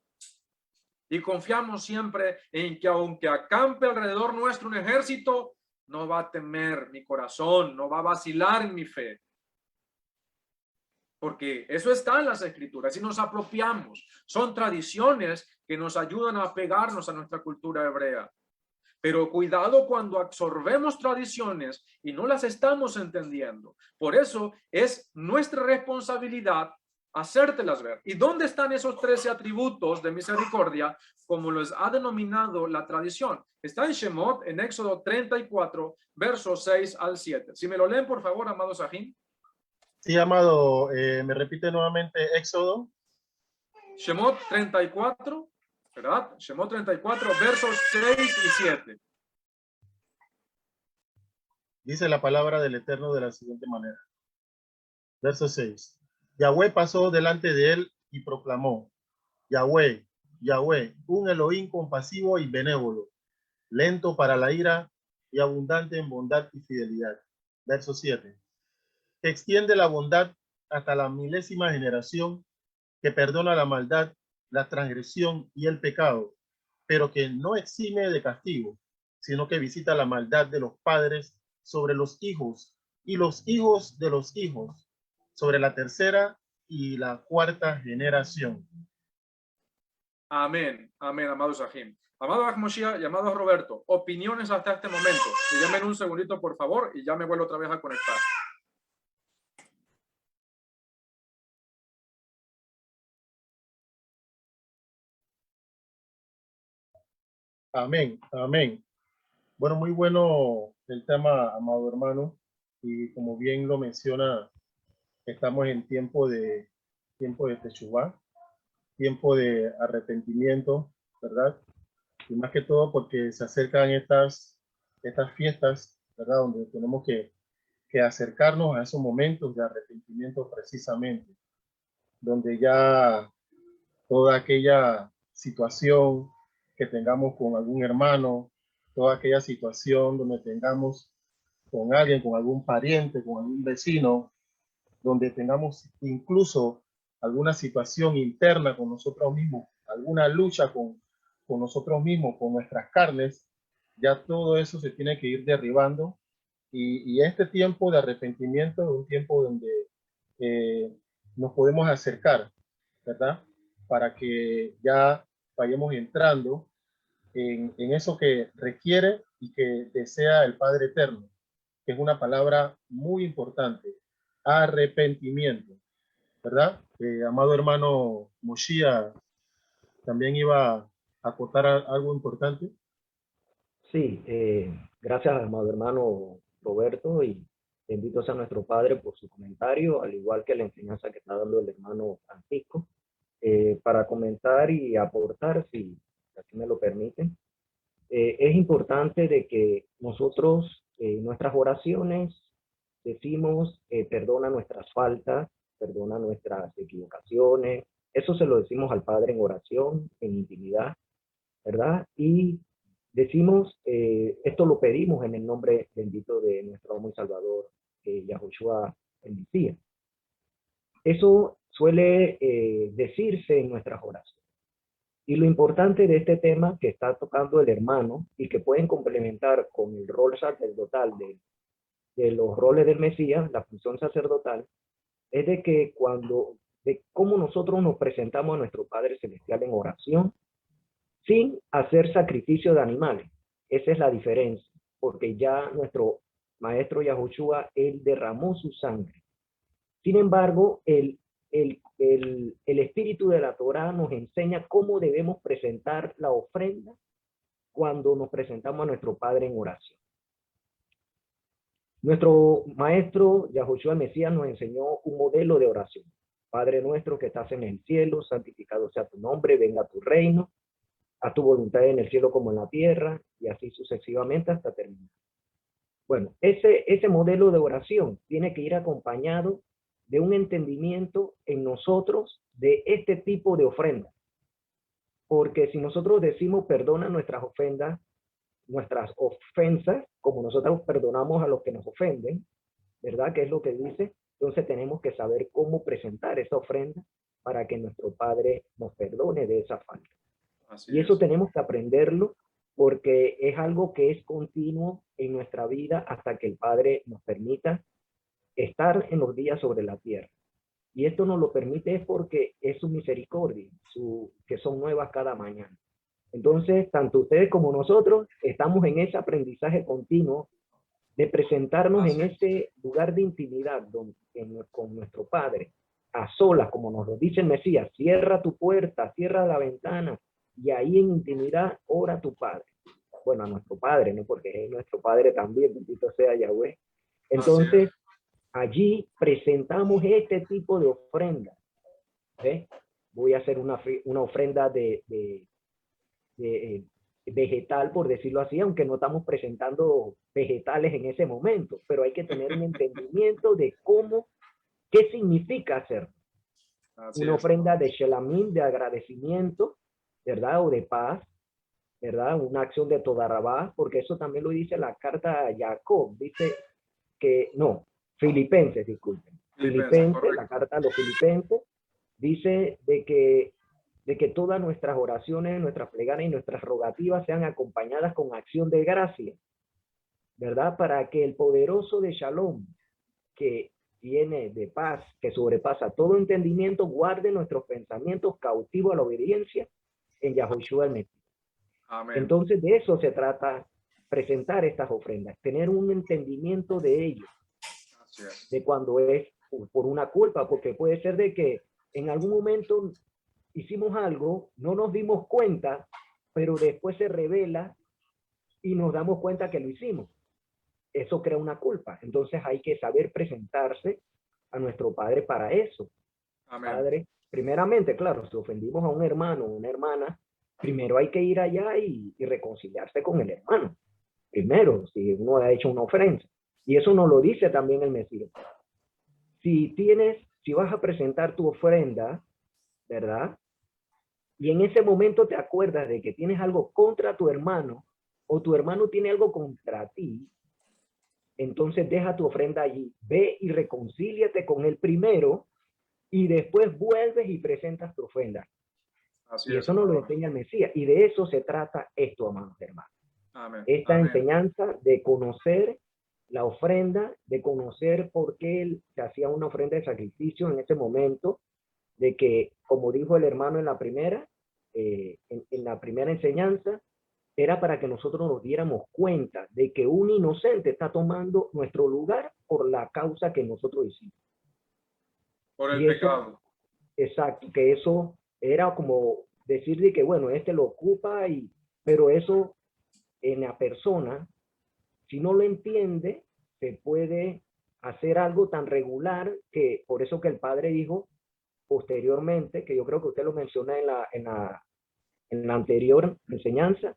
Speaker 1: Y confiamos siempre en que aunque acampe alrededor nuestro un ejército, no va a temer mi corazón, no va a vacilar en mi fe. Porque eso está en las escrituras y nos apropiamos. Son tradiciones que nos ayudan a pegarnos a nuestra cultura hebrea. Pero cuidado cuando absorbemos tradiciones y no las estamos entendiendo. Por eso es nuestra responsabilidad hacértelas ver. ¿Y dónde están esos 13 atributos de misericordia, como los ha denominado la tradición? Está en Shemot, en Éxodo 34, versos 6 al 7. Si me lo leen, por favor, amados Sajín.
Speaker 2: Sí, amado, me repite nuevamente Éxodo.
Speaker 1: Shemot 34, ¿verdad? Shemot 34, versos 6 y 7.
Speaker 2: Dice la palabra del Eterno de la siguiente manera. Verso 6. Yahweh pasó delante de él y proclamó, Yahweh, Yahweh, un Elohim compasivo y benévolo, lento para la ira y abundante en bondad y fidelidad. Verso 7. Que extiende la bondad hasta la milésima generación, que perdona la maldad, la transgresión y el pecado, pero que no exime de castigo, sino que visita la maldad de los padres sobre los hijos y los hijos de los hijos, sobre la tercera y la cuarta generación.
Speaker 1: Amén, amén, amado Sahim. Amado Ahmoshia y amado Roberto, opiniones hasta este momento. Y denme un segundito, por favor, y ya me vuelvo otra vez a conectar.
Speaker 2: Amén, amén. Bueno, muy bueno el tema, amado hermano, y como bien lo menciona, estamos en tiempo de Teshuvá, tiempo de arrepentimiento, ¿verdad? Y más que todo porque se acercan estas fiestas, ¿verdad? Donde tenemos que acercarnos a esos momentos de arrepentimiento precisamente, donde ya toda aquella situación que tengamos con algún hermano, toda aquella situación donde tengamos con alguien, con algún pariente, con algún vecino, donde tengamos incluso alguna situación interna con nosotros mismos, alguna lucha con nosotros mismos, con nuestras carnes, ya todo eso se tiene que ir derribando. Y este tiempo de arrepentimiento es un tiempo donde eh, nos podemos acercar, ¿verdad? Para que ya vayamos entrando en eso que requiere y que desea el Padre Eterno, que es una palabra muy importante, arrepentimiento, ¿verdad? Amado hermano Moshia también iba a acotar algo importante.
Speaker 3: Sí, gracias, amado hermano Roberto, y bendito sea nuestro Padre por su comentario, al igual que la enseñanza que está dando el hermano Francisco. Para comentar y aportar, si así me lo permiten, es importante de que nosotros, nuestras oraciones, decimos, perdona nuestras faltas, perdona nuestras equivocaciones. Eso se lo decimos al Padre en oración, en intimidad, ¿verdad? Y decimos, esto lo pedimos en el nombre bendito de nuestro amo y Salvador, Yahushua el Mesías. Eso suele decirse en nuestras oraciones. Y lo importante de este tema que está tocando el hermano y que pueden complementar con el rol sacerdotal de los roles del Mesías, la función sacerdotal, es de que de cómo nosotros nos presentamos a nuestro Padre Celestial en oración, sin hacer sacrificio de animales. Esa es la diferencia, porque ya nuestro maestro Yahushua, él derramó su sangre. Sin embargo, el espíritu de la Torá nos enseña cómo debemos presentar la ofrenda cuando nos presentamos a nuestro Padre en oración. Nuestro maestro Yahushua el Mesías nos enseñó un modelo de oración. Padre nuestro que estás en el cielo, santificado sea tu nombre, venga tu reino, a tu voluntad en el cielo como en la tierra, y así sucesivamente hasta terminar. Bueno, ese modelo de oración tiene que ir acompañado de un entendimiento en nosotros de este tipo de ofrenda. Porque si nosotros decimos perdona nuestras ofensas, como nosotros perdonamos a los que nos ofenden, ¿verdad? Que es lo que dice. Entonces tenemos que saber cómo presentar esa ofrenda para que nuestro Padre nos perdone de esa falta. Y eso tenemos que aprenderlo porque es algo que es continuo en nuestra vida hasta que el Padre nos permita estar en los días sobre la tierra. Y esto nos lo permite porque es su misericordia, que son nuevas cada mañana. Entonces, tanto ustedes como nosotros estamos en ese aprendizaje continuo de presentarnos en ese lugar de intimidad con nuestro Padre, a solas, como nos lo dice el Mesías, cierra tu puerta, cierra la ventana, y ahí en intimidad ora a tu Padre. Bueno, a nuestro Padre, ¿no? Porque es nuestro Padre también, bendito sea Yahweh. Entonces, allí presentamos este tipo de ofrenda. ¿Ve? Voy a hacer una ofrenda vegetal, por decirlo así, aunque no estamos presentando vegetales en ese momento, pero hay que tener un entendimiento de qué significa hacer una ofrenda de shelamim, de agradecimiento, ¿verdad? O de paz, ¿verdad? Una acción de todarabá, porque eso también lo dice la carta a Jacob, dice que, no, Filipenses, disculpen. Filipenses, la carta a los Filipenses, dice de que todas nuestras oraciones, nuestras plegarias y nuestras rogativas sean acompañadas con acción de gracia, ¿verdad? Para que el poderoso de Shalom, que viene de paz, que sobrepasa todo entendimiento, guarde nuestros pensamientos cautivos a la obediencia en Yahushua el Mesías.
Speaker 1: Amén.
Speaker 3: Entonces de eso se trata, presentar estas ofrendas, tener un entendimiento de ello, de cuando es por una culpa, porque puede ser de que en algún momento hicimos algo, no nos dimos cuenta, pero después se revela y nos damos cuenta que lo hicimos. Eso crea una culpa. Entonces hay que saber presentarse a nuestro Padre para eso.
Speaker 1: Amén.
Speaker 3: Padre, primeramente, claro, si ofendimos a un hermano o una hermana, primero hay que ir allá y reconciliarse con el hermano. Primero, si uno ha hecho una ofensa. Y eso nos lo dice también el Mesías. Si vas a presentar tu ofrenda, ¿verdad? Y en ese momento te acuerdas de que tienes algo contra tu hermano, o tu hermano tiene algo contra ti, entonces deja tu ofrenda allí, ve y reconcíliate con él primero, y después vuelves y presentas tu ofrenda.
Speaker 1: Así
Speaker 3: y
Speaker 1: es,
Speaker 3: eso nos lo enseña el Mesías, y de eso se trata esto, amados hermanos.
Speaker 1: Amén.
Speaker 3: Esta
Speaker 1: Amén.
Speaker 3: enseñanza de conocer la ofrenda, de conocer por qué él se hacía una ofrenda de sacrificio en ese momento, de que, como dijo el hermano en la primera enseñanza, era para que nosotros nos diéramos cuenta de que un inocente está tomando nuestro lugar por la causa que nosotros hicimos.
Speaker 1: Por el
Speaker 3: Y eso,
Speaker 1: pecado.
Speaker 3: exacto, que eso era como decir de que, bueno, este lo ocupa, pero eso en la persona, si no lo entiende, se puede hacer algo tan regular que, por eso que el Padre dijo posteriormente, que yo creo que usted lo menciona en la anterior enseñanza,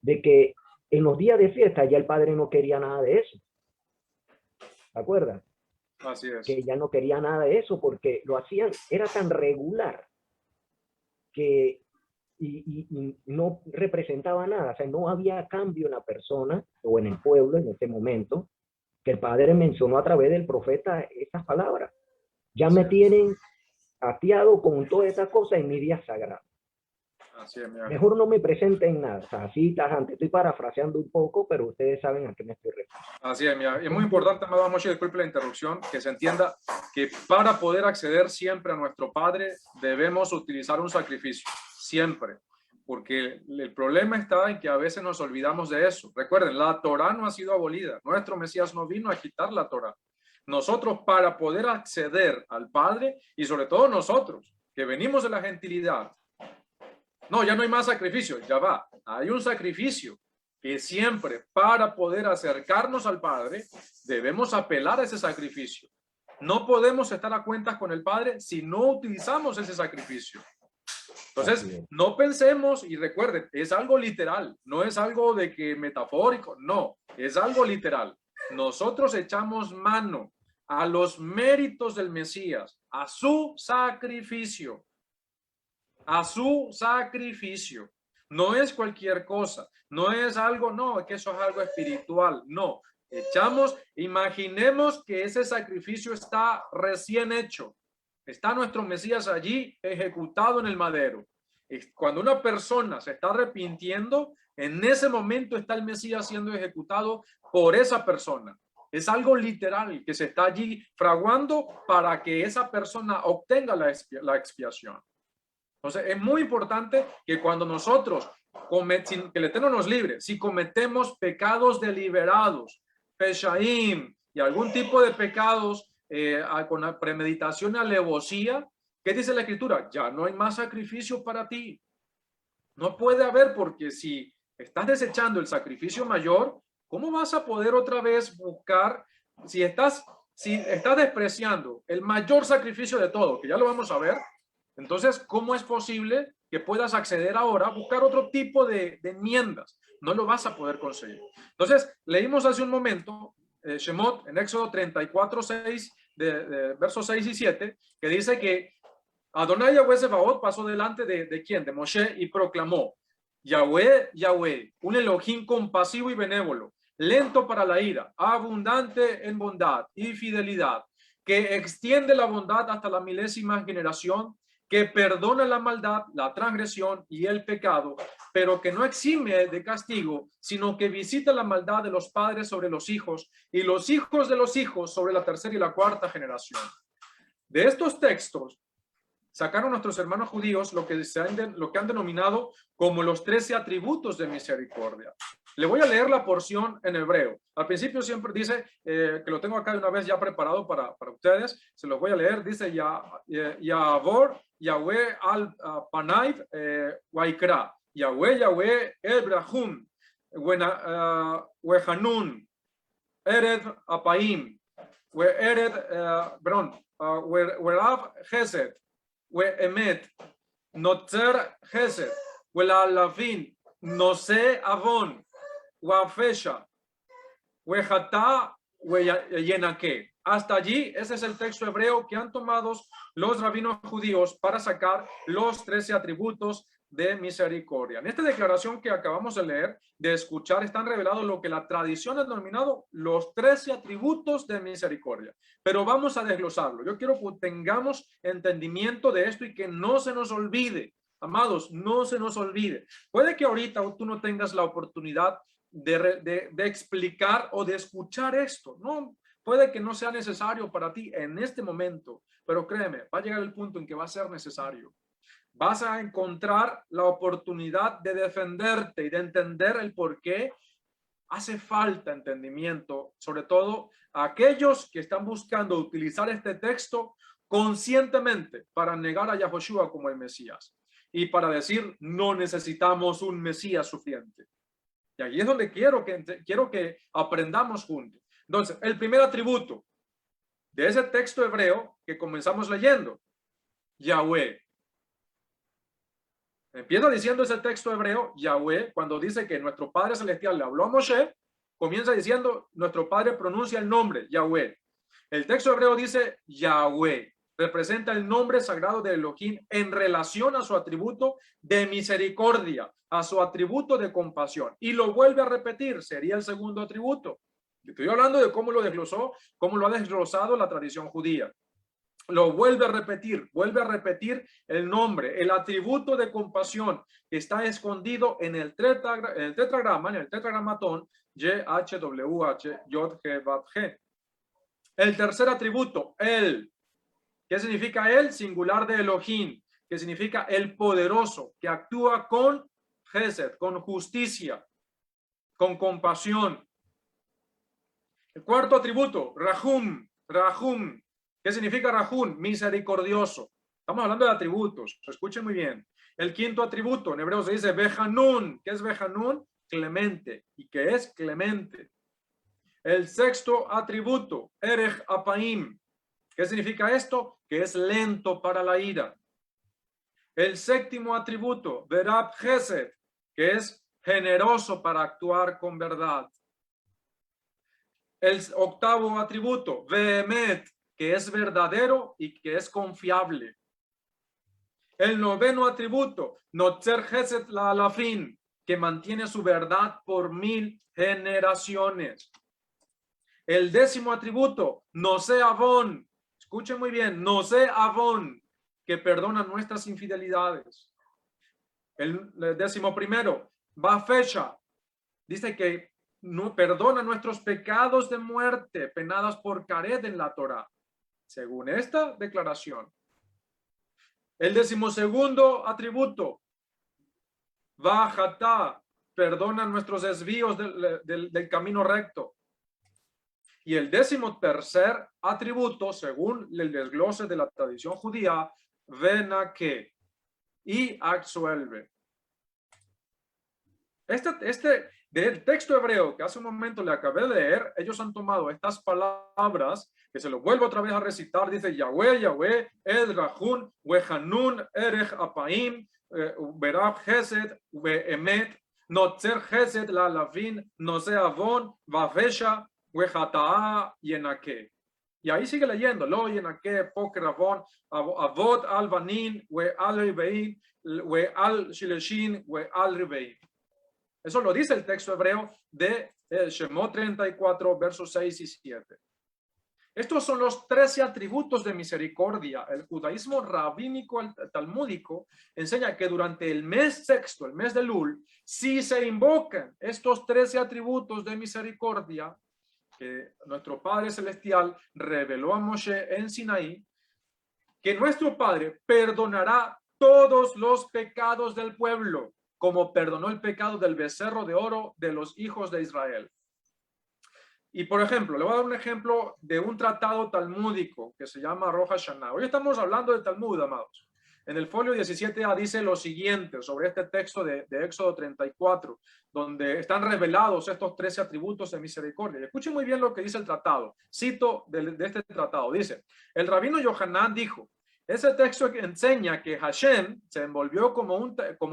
Speaker 3: de que en los días de fiesta ya el Padre no quería nada de eso. ¿Se acuerdan?
Speaker 1: Así es.
Speaker 3: Que ya no quería nada de eso porque lo hacían, era tan regular que y no representaba nada, o sea, no había cambio en la persona o en el pueblo en ese momento, que el Padre mencionó a través del profeta esas palabras. Ya me tienen hastiado con toda esta cosa en mi día sagrado.
Speaker 1: Así es,
Speaker 3: Mejor no me presenten nada. O sea, así tajante. Estoy parafraseando un poco, pero ustedes saben a qué me estoy refiriendo.
Speaker 1: Así es, mira. Es muy importante, amado Moshe, disculpe la interrupción, que se entienda que para poder acceder siempre a nuestro Padre debemos utilizar un sacrificio, siempre. Porque el problema está en que a veces nos olvidamos de eso. Recuerden, la Torá no ha sido abolida. Nuestro Mesías no vino a quitar la Torá. Nosotros, para poder acceder al Padre, y sobre todo nosotros, que venimos de la gentilidad, no, ya no hay más sacrificio, ya va. Hay un sacrificio que siempre, para poder acercarnos al Padre, debemos apelar a ese sacrificio. No podemos estar a cuentas con el Padre si no utilizamos ese sacrificio. Entonces, no pensemos, y recuerden, es algo literal, no es algo de que metafórico, no, es algo literal. Nosotros echamos mano a los méritos del Mesías, a su sacrificio. A su sacrificio. No es cualquier cosa, no es algo, no, que eso es algo espiritual, no. Imaginemos que ese sacrificio está recién hecho. Está nuestro Mesías allí ejecutado en el madero. Cuando una persona se está arrepintiendo, en ese momento está el Mesías siendo ejecutado por esa persona. Es algo literal que se está allí fraguando para que esa persona obtenga la expiación. Entonces, es muy importante que cuando nosotros, que el Eterno nos libre, si cometemos pecados deliberados, peshaim y algún tipo de pecados con la premeditación y alevosía, ¿qué dice la Escritura? Ya no hay más sacrificio para ti. No puede haber, porque si estás desechando el sacrificio mayor, ¿cómo vas a poder otra vez buscar? Si estás si estás despreciando el mayor sacrificio de todo, que ya lo vamos a ver, entonces, ¿cómo es posible que puedas acceder ahora a buscar otro tipo de enmiendas? No lo vas a poder conseguir. Entonces, leímos hace un momento Shemot en Éxodo 34, 6, de versos 6 y 7, que dice que Adonai Yahweh Sebaot pasó delante de ¿quién? De Moshe, y proclamó: Yahweh, Yahweh, un Elohim compasivo y benévolo, lento para la ira, abundante en bondad y fidelidad, que extiende la bondad hasta la milésima generación, que perdona la maldad, la transgresión y el pecado, pero que no exime de castigo, sino que visita la maldad de los padres sobre los hijos y los hijos de los hijos sobre la tercera y la cuarta generación. De estos textos sacaron nuestros hermanos judíos lo que han denominado como los 13 atributos de misericordia. Le voy a leer la porción en hebreo. Al principio siempre dice, que lo tengo acá de una vez ya preparado para ustedes, se los voy a leer, dice Yahvor, Yahweh al Panayv, Waikra, Yahweh, Yahweh, Ebrahum, Wehanun, Ered Apaim, Ered, Werav Chesed, Emet, Notzer Chesed, Welalafin, Nose Avon, Wafesha, Wejata, Weyenake. Hasta allí, ese es el texto hebreo que han tomado los rabinos judíos para sacar los 13 atributos de misericordia. En esta declaración que acabamos de leer, de escuchar, están revelados lo que la tradición ha denominado los 13 atributos de misericordia. Pero vamos a desglosarlo. Yo quiero que tengamos entendimiento de esto y que no se nos olvide. Amados, no se nos olvide. Puede que ahorita tú no tengas la oportunidad de explicar o de escuchar esto. No, puede que no sea necesario para ti en este momento, pero créeme, va a llegar el punto en que va a ser necesario. Vas a encontrar la oportunidad de defenderte y de entender el por qué hace falta entendimiento, sobre todo a aquellos que están buscando utilizar este texto conscientemente para negar a Yahoshua como el Mesías y para decir no necesitamos un Mesías sufriente. Y aquí es donde quiero que aprendamos juntos. Entonces, el primer atributo de ese texto hebreo que comenzamos leyendo, Yahweh. Empieza diciendo ese texto hebreo, Yahweh, cuando dice que nuestro Padre Celestial le habló a Moshe, comienza diciendo, nuestro Padre pronuncia el nombre, Yahweh. El texto hebreo dice Yahweh, representa el nombre sagrado de Elohim en relación a su atributo de misericordia, a su atributo de compasión. Y lo vuelve a repetir, sería el segundo atributo. Estoy hablando de cómo lo desglosó, cómo lo ha desglosado la tradición judía. Lo vuelve a repetir el nombre, el atributo de compasión que está escondido en el tetragrama, en el tetragramatón YHWH Yod He Vav He. El tercer atributo, el. ¿Qué significa el? Singular de Elohim, que significa el poderoso, que actúa con Gesed, con justicia, con compasión. El cuarto atributo, Rahum, Rahum. ¿Qué significa Rahum? Misericordioso. Estamos hablando de atributos, escuchen muy bien. El quinto atributo, en hebreo se dice Behanun. ¿Qué es Behanun? Clemente. ¿Y qué es clemente? El sexto atributo, Erech Apaim. ¿Qué significa esto? Que es lento para la ira. El séptimo atributo, Verab Chesed, que es generoso para actuar con verdad. El octavo atributo, Vehemet, que es verdadero y que es confiable. El noveno atributo, Notzer Chesed la Alafin, que mantiene su verdad por 1000 generaciones. El décimo atributo, Nose Avon, escuchen muy bien, Nose Avon, que perdona nuestras infidelidades. El décimo primero, Bafesha, dice que no perdona nuestros pecados de muerte penadas por Caret en la Torá, según esta declaración. El decimosegundo atributo, Vajatá, perdona nuestros desvíos del camino recto. Y el décimo tercer atributo, según el desglose de la tradición judía, Venake, y absuelve. del texto hebreo que hace un momento le acabé de leer, ellos han tomado estas palabras, que se lo vuelvo otra vez a recitar, dice Yahweh, Yahweh, Ed Rahun, Wehanun, Erech Apaim, Berab Chesed, Emet, Notzer Chesed, La Lavin, Nose Avon, Vavesha, Wehataa, Yenake. Y ahí sigue leyendo, Lo Yenake, Pokravon, Avot al Banin, We al Ribein, We al Shileshin, We al Ribein. Eso lo dice el texto hebreo de Shemot 34, versos 6 y 7. Estos son los 13 atributos de misericordia. El judaísmo rabínico talmúdico enseña que durante el mes sexto, el mes de Lul, si se invocan estos 13 atributos de misericordia que nuestro Padre Celestial reveló a Moshe en Sinaí, que nuestro Padre perdonará todos los pecados del pueblo, como perdonó el pecado del becerro de oro de los hijos de Israel. Y por ejemplo, le voy a dar un ejemplo de un tratado talmúdico que se llama Rosh Hashanah. Hoy estamos hablando de Talmud, amados. En el folio 17a dice lo siguiente sobre este texto de Éxodo 34, donde están revelados estos 13 atributos de misericordia. Y escuchen muy bien lo que dice el tratado. Cito de este tratado. Dice, el rabino Yohanan dijo, ese texto enseña que Hashem se envolvió como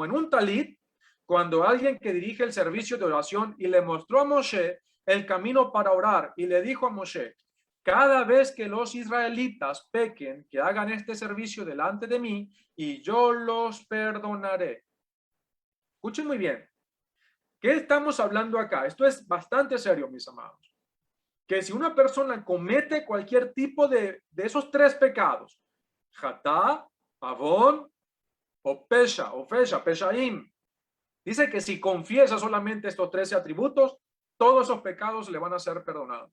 Speaker 1: en un talit cuando alguien que dirige el servicio de oración y le mostró a Moshe el camino para orar y le dijo a Moshe, cada vez que los israelitas pequen, que hagan este servicio delante de mí y yo los perdonaré. Escuchen muy bien. ¿Qué estamos hablando acá? Esto es bastante serio, mis amados. Que si una persona comete cualquier tipo de esos 3 pecados, Jatá, Avon o Fesha, Peshaim. Dice que si confiesa solamente estos 13 atributos, todos esos pecados le van a ser perdonados.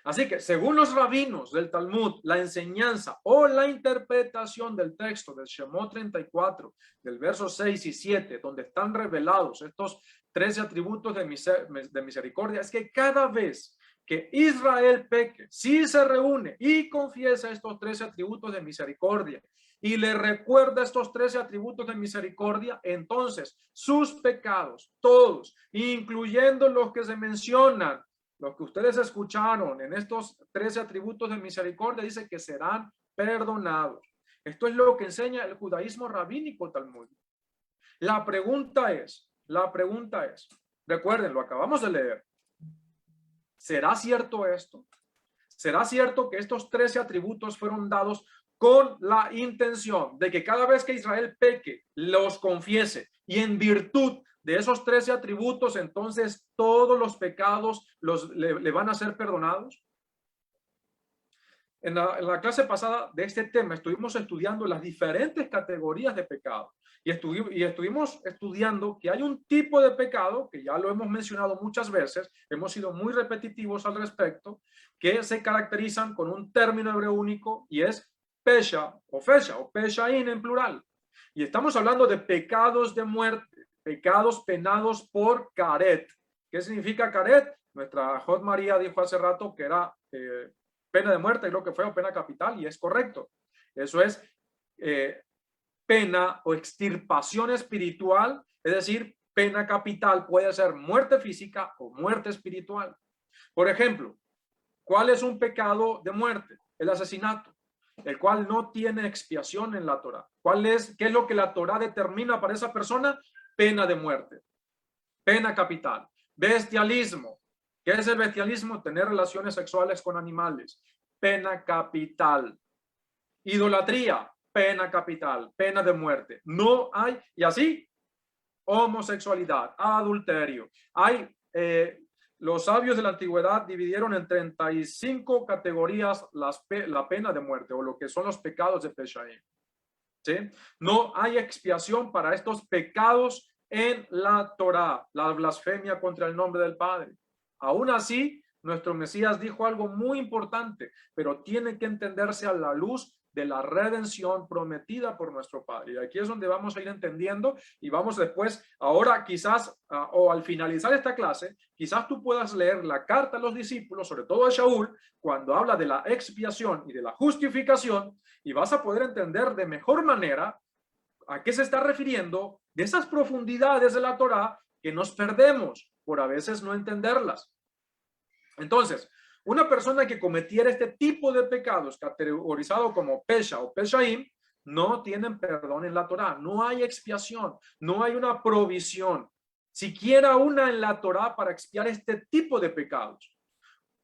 Speaker 1: Así que, según los rabinos del Talmud, la enseñanza o la interpretación del texto del Shemot 34, del verso 6 y 7, donde están revelados estos 13 atributos de misericordia, es que cada vez que Israel peque, si se reúne y confiesa estos 13 atributos de misericordia y le recuerda estos 13 atributos de misericordia, entonces sus pecados, todos, incluyendo los que se mencionan, los que ustedes escucharon en estos 13 atributos de misericordia, dice que serán perdonados. Esto es lo que enseña el judaísmo rabínico talmúdico. La pregunta es, recuerden, lo acabamos de leer, ¿será cierto esto? ¿Será cierto que estos 13 atributos fueron dados con la intención de que cada vez que Israel peque, los confiese y en virtud de esos 13 atributos, entonces todos los pecados le van a ser perdonados? En la clase pasada de este tema estuvimos estudiando las diferentes categorías de pecado y estuvimos estudiando que hay un tipo de pecado, que ya lo hemos mencionado muchas veces, hemos sido muy repetitivos al respecto, que se caracterizan con un término hebreo único y es pesha o fesha o peshaín en plural. Y estamos hablando de pecados de muerte, pecados penados por caret. ¿Qué significa caret? Nuestra Jod María dijo hace rato que era pena de muerte, y lo que fue, o pena capital, y es correcto. Eso es pena o extirpación espiritual, es decir, pena capital puede ser muerte física o muerte espiritual. Por ejemplo, ¿cuál es un pecado de muerte? El asesinato, el cual no tiene expiación en la Torá. ¿Qué es lo que la Torá determina para esa persona? Pena de muerte, pena capital. Bestialismo. ¿Qué es el bestialismo? Tener relaciones sexuales con animales. Pena capital. Idolatría. Pena capital. Pena de muerte. No hay, y así, homosexualidad, adulterio. Hay, los sabios de la antigüedad dividieron en 35 categorías la pena de muerte, o lo que son los pecados de Peshaim. ¿Sí? No hay expiación para estos pecados en la Torá, la blasfemia contra el nombre del Padre. Aún así, nuestro Mesías dijo algo muy importante, pero tiene que entenderse a la luz de la redención prometida por nuestro Padre. Y aquí es donde vamos a ir entendiendo y vamos después, ahora quizás, o al finalizar esta clase, quizás tú puedas leer la carta a los discípulos, sobre todo a Shaul, cuando habla de la expiación y de la justificación, y vas a poder entender de mejor manera a qué se está refiriendo de esas profundidades de la Torá que nos perdemos por a veces no entenderlas. Entonces, una persona que cometiera este tipo de pecados, categorizado como pesha o peshaim, no tienen perdón en la Torá. No hay expiación, no hay una provisión, siquiera una en la Torá para expiar este tipo de pecados.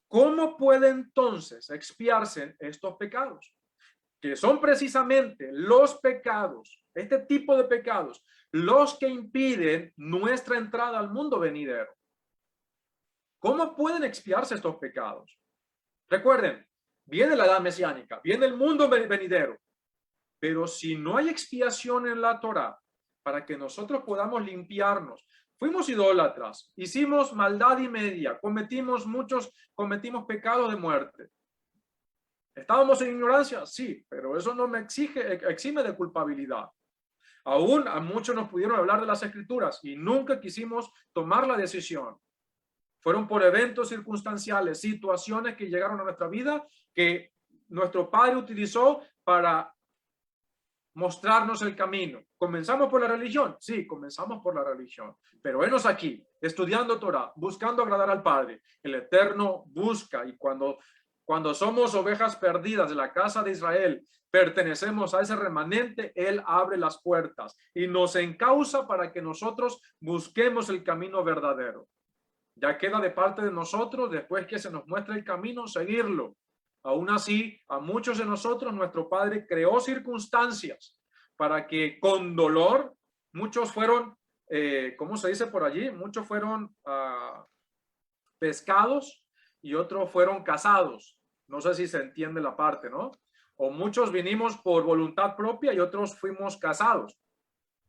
Speaker 1: ¿Cómo puede entonces expiarse estos pecados? Que son precisamente los pecados, este tipo de pecados, los que impiden nuestra entrada al mundo venidero. ¿Cómo pueden expiarse estos pecados? Recuerden, viene la edad mesiánica, viene el mundo venidero, pero si no hay expiación en la Torá para que nosotros podamos limpiarnos, fuimos idólatras, hicimos maldad y media, cometimos cometimos pecados de muerte. ¿Estábamos en ignorancia? Sí, pero eso no me exime de culpabilidad. Aún a muchos nos pudieron hablar de las escrituras y nunca quisimos tomar la decisión. Fueron por eventos circunstanciales, situaciones que llegaron a nuestra vida que nuestro Padre utilizó para mostrarnos el camino. ¿Comenzamos por la religión? Sí, comenzamos por la religión. Pero venos aquí, estudiando Torah, buscando agradar al Padre. El Eterno busca, y cuando somos ovejas perdidas de la casa de Israel, pertenecemos a ese remanente, Él abre las puertas y nos encausa para que nosotros busquemos el camino verdadero. Ya queda de parte de nosotros, después que se nos muestre el camino, seguirlo. Aún así, a muchos de nosotros, nuestro Padre creó circunstancias para que con dolor, muchos fueron, ¿cómo se dice por allí? Muchos fueron pescados y otros fueron cazados. No sé si se entiende la parte, ¿no? O muchos vinimos por voluntad propia y otros fuimos cazados,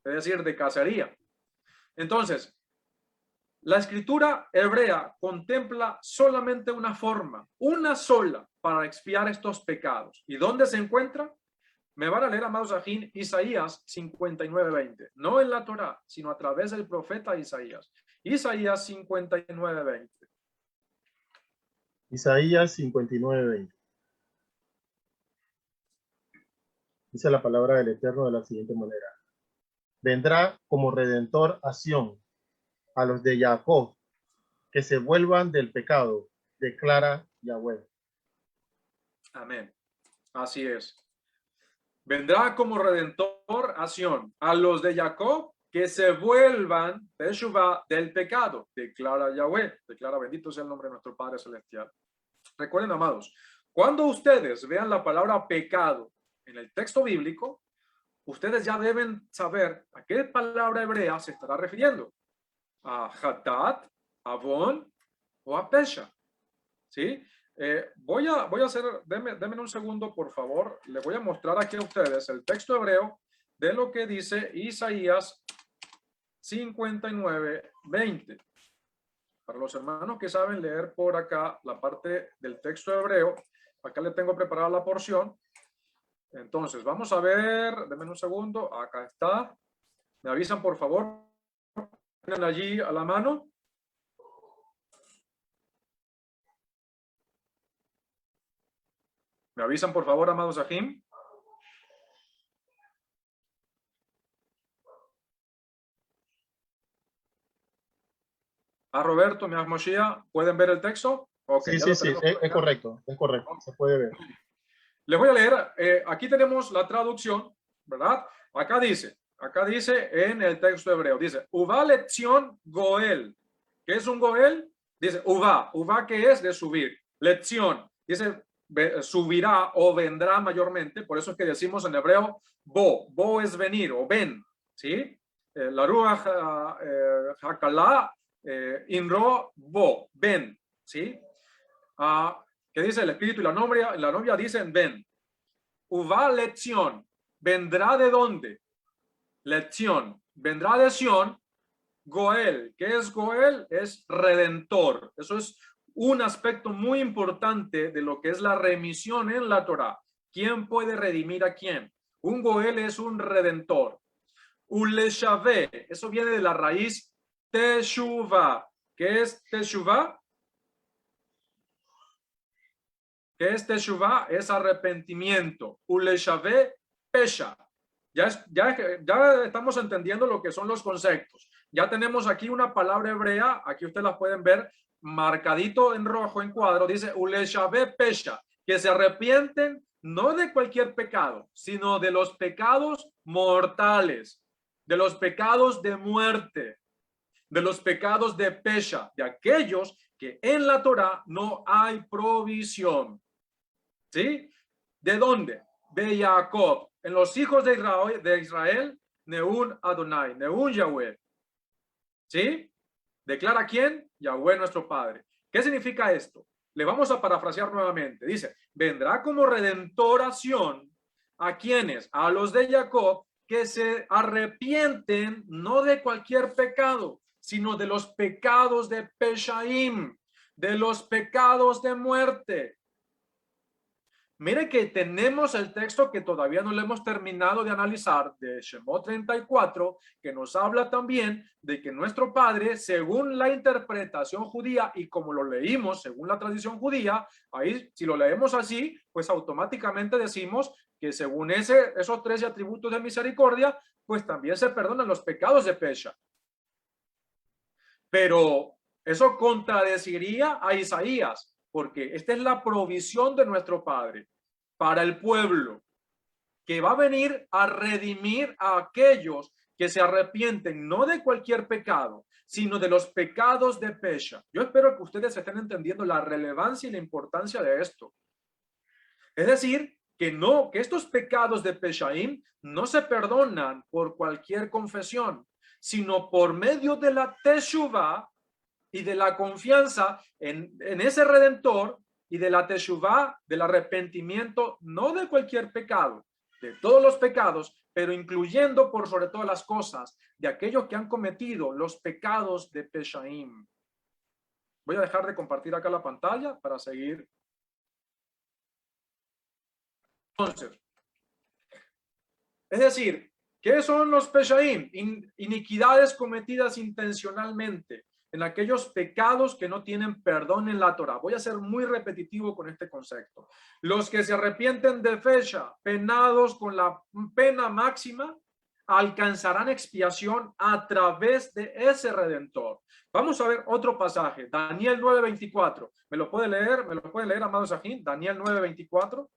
Speaker 1: es decir, de cacería. Entonces, la escritura hebrea contempla solamente una forma, una sola, para expiar estos pecados. ¿Y dónde se encuentra? Me van a leer, amados ajín, Isaías 59:20. No en la Torá, sino a través del profeta Isaías. Isaías 59:20.
Speaker 2: Isaías 59:20. Dice la palabra del Eterno de la siguiente manera. Vendrá como redentor a Sión, a los de Jacob, que se vuelvan del pecado, declara Yahweh.
Speaker 1: Amén. Así es. Vendrá como redentor a Sión, a los de Jacob, que se vuelvan Teshuvah del pecado, declara Yahweh, declara bendito sea el nombre de nuestro Padre Celestial. Recuerden, amados, cuando ustedes vean la palabra pecado en el texto bíblico, ustedes ya deben saber a qué palabra hebrea se estará refiriendo. A Hatat, Avon o a Pesha. ¿Sí? Voy a hacer, denme un segundo, por favor. Les voy a mostrar aquí a ustedes el texto hebreo de lo que dice Isaías 59:20. Para los hermanos que saben leer por acá la parte del texto hebreo, acá le tengo preparada la porción. Entonces, vamos a ver, denme un segundo, acá está. Me avisan, por favor. Tienen allí a la mano. Me avisan, por favor, amados Ajim. Roberto, mi Moshiach, ¿pueden ver el texto?
Speaker 2: Okay, sí, es correcto, se puede ver.
Speaker 1: Les voy a leer, aquí tenemos la traducción, ¿verdad? Acá dice en el texto hebreo, dice, Uva lección Goel. ¿Qué es un Goel? Dice, Uva ¿qué es? De subir. Lección, dice, subirá o vendrá mayormente, por eso es que decimos en hebreo, bo es venir o ven, ¿sí? La ruach hakala, inro bo, ven, ¿sí? ¿Qué dice el espíritu y la novia dicen ven. Uva lección, vendrá de dónde? Lección, vendrá de Sión. Goel, ¿qué es Goel? Es redentor. Eso es un aspecto muy importante de lo que es la remisión en la Torá. ¿Quién puede redimir a quién? Un Goel es un redentor. Uleshaveh, eso viene de la raíz Teshuvah. ¿Qué es Teshuvah? ¿Qué es Teshuvah? Es arrepentimiento. Uleshaveh pesha. Ya estamos entendiendo lo que son los conceptos. ya tenemos aquí una palabra hebrea, aquí ustedes la pueden ver, marcadito en rojo en cuadro, dice uleshabe pesha, que se arrepienten no de cualquier pecado, sino de los pecados mortales, de los pecados de muerte, de los pecados de pesha, de aquellos que en la Torá no hay provisión. ¿Sí? ¿De dónde? De Jacob, en los hijos de Israel, Neún Adonai, Neún Yahweh. ¿Sí? ¿Declara quién? Yahweh nuestro Padre. ¿Qué significa esto? Le vamos a parafrasear nuevamente. Dice, vendrá como redentoración a quienes, a los de Jacob, que se arrepienten no de cualquier pecado, sino de los pecados de Peshaim, de los pecados de muerte. Mire que tenemos el texto que todavía no lo hemos terminado de analizar, de Shemot 34, que nos habla también de que nuestro Padre, según la interpretación judía y como lo leímos según la tradición judía, ahí si lo leemos así, pues automáticamente decimos que según esos 13 atributos de misericordia, pues también se perdonan los pecados de Pesha. Pero eso contradeciría a Isaías, porque esta es la provisión de nuestro Padre para el pueblo, que va a venir a redimir a aquellos que se arrepienten no de cualquier pecado, sino de los pecados de Pesha. Yo espero que ustedes estén entendiendo la relevancia y la importancia de esto. Es decir, que estos pecados de Peshaim no se perdonan por cualquier confesión, sino por medio de la teshuvá y de la confianza en ese Redentor y de la teshuvá, del arrepentimiento, no de cualquier pecado, de todos los pecados, pero incluyendo por sobre todas las cosas, de aquellos que han cometido los pecados de Peshaim. Voy a dejar de compartir acá la pantalla para seguir. Entonces, es decir, ¿qué son los Peshaim? Iniquidades cometidas intencionalmente, en aquellos pecados que no tienen perdón en la Torah. Voy a ser muy repetitivo con este concepto. Los que se arrepienten de Pesha, penados con la pena máxima, alcanzarán expiación a través de ese Redentor. Vamos a ver otro pasaje, Daniel 9:24. ¿Me lo puede leer? ¿Me lo puede leer, amado Sajín? Daniel 9:24.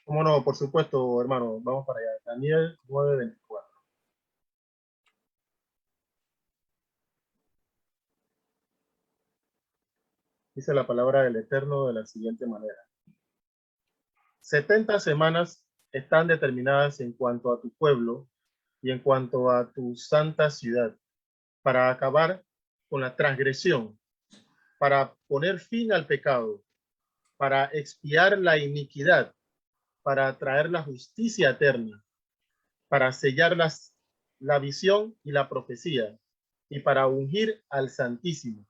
Speaker 2: ¿Cómo no? Por supuesto, hermano. Vamos para allá. Daniel 9:24. Dice la palabra del Eterno de la siguiente manera. 70 semanas están determinadas en cuanto a tu pueblo y en cuanto a tu santa ciudad, para acabar con la transgresión, para poner fin al pecado, para expiar la iniquidad, para traer la justicia eterna, para sellar la visión y la profecía, y para ungir al Santísimo.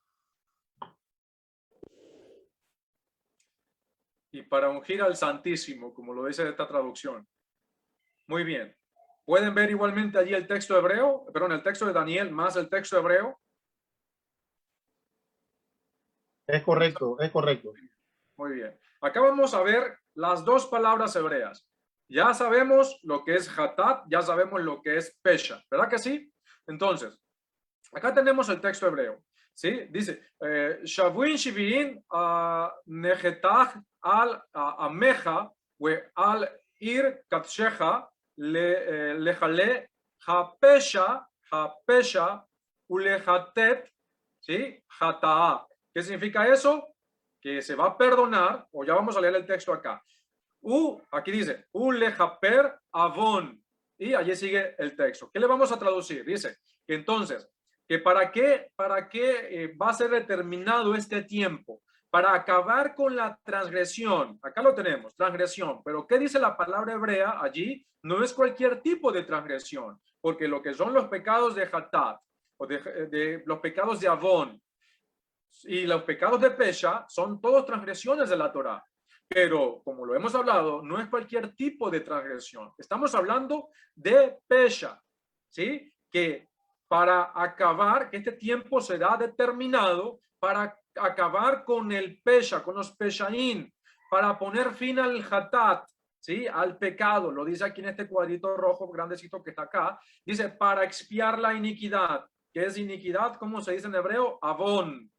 Speaker 1: Y para ungir al Santísimo, como lo dice esta traducción. Muy bien. ¿Pueden ver igualmente allí el texto hebreo? Perdón, el texto de Daniel más el texto hebreo.
Speaker 2: Es correcto, es correcto.
Speaker 1: Muy bien. Acá vamos a ver las dos palabras hebreas. Ya sabemos lo que es hatat, ya sabemos lo que es pesha, ¿verdad que sí? Entonces, acá tenemos el texto hebreo. ¿Sí? Dice, Shavuin Shiviin Nejetach al Ameja we al Ir Katsheja Lejale Hapesha Ulejatet, ¿sí? Hataa. ¿Qué significa eso? Que se va a perdonar, o ya vamos a leer el texto acá. Aquí dice, Ulejaper Avon. Y allí sigue el texto. ¿Qué le vamos a traducir? Dice que entonces, que para qué va a ser determinado este tiempo, para acabar con la transgresión. Acá lo tenemos, transgresión, pero ¿qué dice la palabra hebrea allí? No es cualquier tipo de transgresión, porque lo que son los pecados de hatat, o de los pecados de avón, y los pecados de pesha, son todos transgresiones de la Torá. Pero, como lo hemos hablado, no es cualquier tipo de transgresión. Estamos hablando de pesha, ¿sí? Que para acabar, que este tiempo será determinado para acabar con el pesha, con los peshaín, para poner fin al hatat, ¿sí? Al pecado, lo dice aquí en este cuadrito rojo grandecito que está acá, dice para expiar la iniquidad. ¿Qué es iniquidad? ¿Cómo se dice en hebreo? Avón,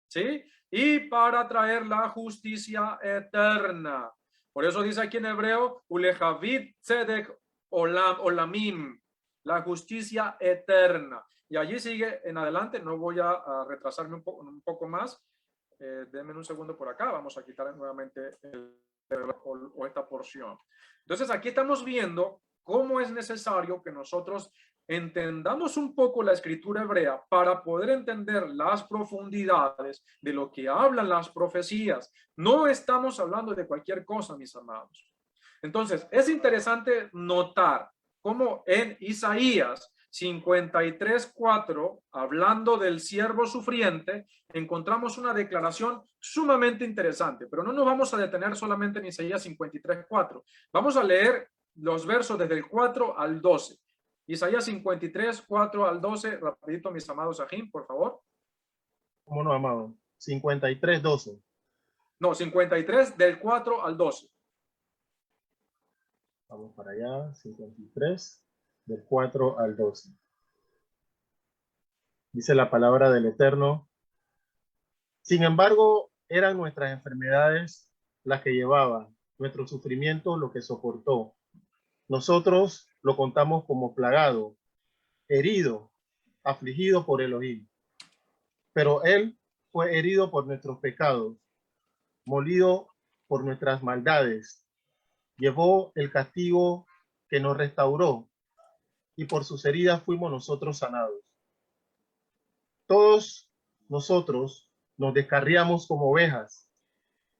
Speaker 1: ¿sí? Y para traer la justicia eterna. Por eso dice aquí en hebreo, ulejavid tzedek olamim, la justicia eterna. Y allí sigue en adelante, no voy a retrasarme un poco más. Denme un segundo por acá, vamos a quitar nuevamente esta porción. Entonces aquí estamos viendo cómo es necesario que nosotros entendamos un poco la escritura hebrea para poder entender las profundidades de lo que hablan las profecías. No estamos hablando de cualquier cosa, mis amados. Entonces, es interesante notar cómo en Isaías 53:4, hablando del siervo sufriente, encontramos una declaración sumamente interesante, pero no nos vamos a detener solamente en Isaías 53:4. Vamos a leer los versos desde el 4 al 12. Isaías 53:4 al 12, rapidito, mis amados Ajim, por favor.
Speaker 2: ¿Cómo no, amado? 53:12.
Speaker 1: No, 53 del 4 al 12.
Speaker 2: Vamos para allá, 53, del 4 al 12. Dice la palabra del Eterno. Sin embargo, eran nuestras enfermedades las que llevaba, nuestro sufrimiento lo que soportó. Nosotros lo contamos como plagado, herido, afligido por Elohim. Pero él fue herido por nuestros pecados, molido por nuestras maldades. Llevó el castigo que nos restauró, y por sus heridas fuimos nosotros sanados. Todos nosotros nos descarriamos como ovejas,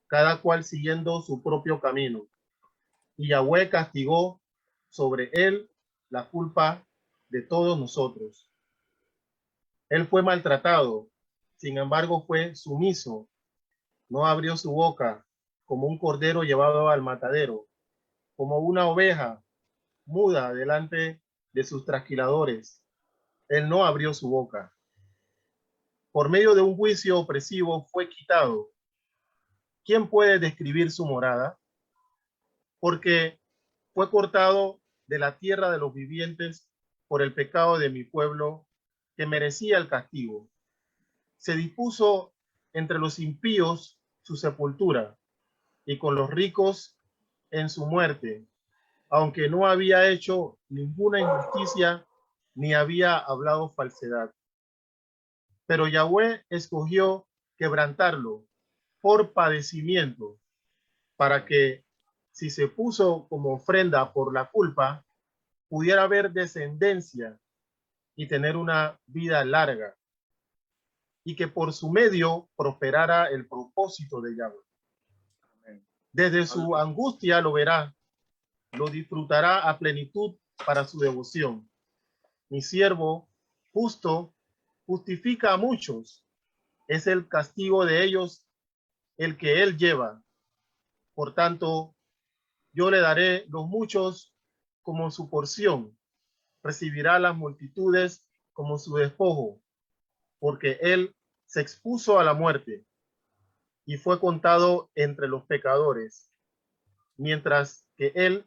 Speaker 2: cada cual siguiendo su propio camino. Y Yahweh castigó sobre él la culpa de todos nosotros. Él fue maltratado, sin embargo fue sumiso. No abrió su boca, como un cordero llevado al matadero, como una oveja muda delante de sus trasquiladores. Él no abrió su boca. Por medio de un juicio opresivo fue quitado. ¿Quién puede describir su morada? Porque fue cortado de la tierra de los vivientes por el pecado de mi pueblo, que merecía el castigo. Se dispuso entre los impíos su sepultura, y con los ricos en su muerte, aunque no había hecho ninguna injusticia ni había hablado falsedad. Pero Yahweh escogió quebrantarlo por padecimiento, para que, si se puso como ofrenda por la culpa, pudiera haber descendencia y tener una vida larga, y que por su medio prosperara el propósito de Yahweh. Desde su angustia lo verá, lo disfrutará a plenitud para su devoción. Mi siervo justo justifica a muchos, es el castigo de ellos el que él lleva. Por tanto, yo le daré los muchos como su porción, recibirá las multitudes como su despojo, porque él se expuso a la muerte y fue contado entre los pecadores, mientras que él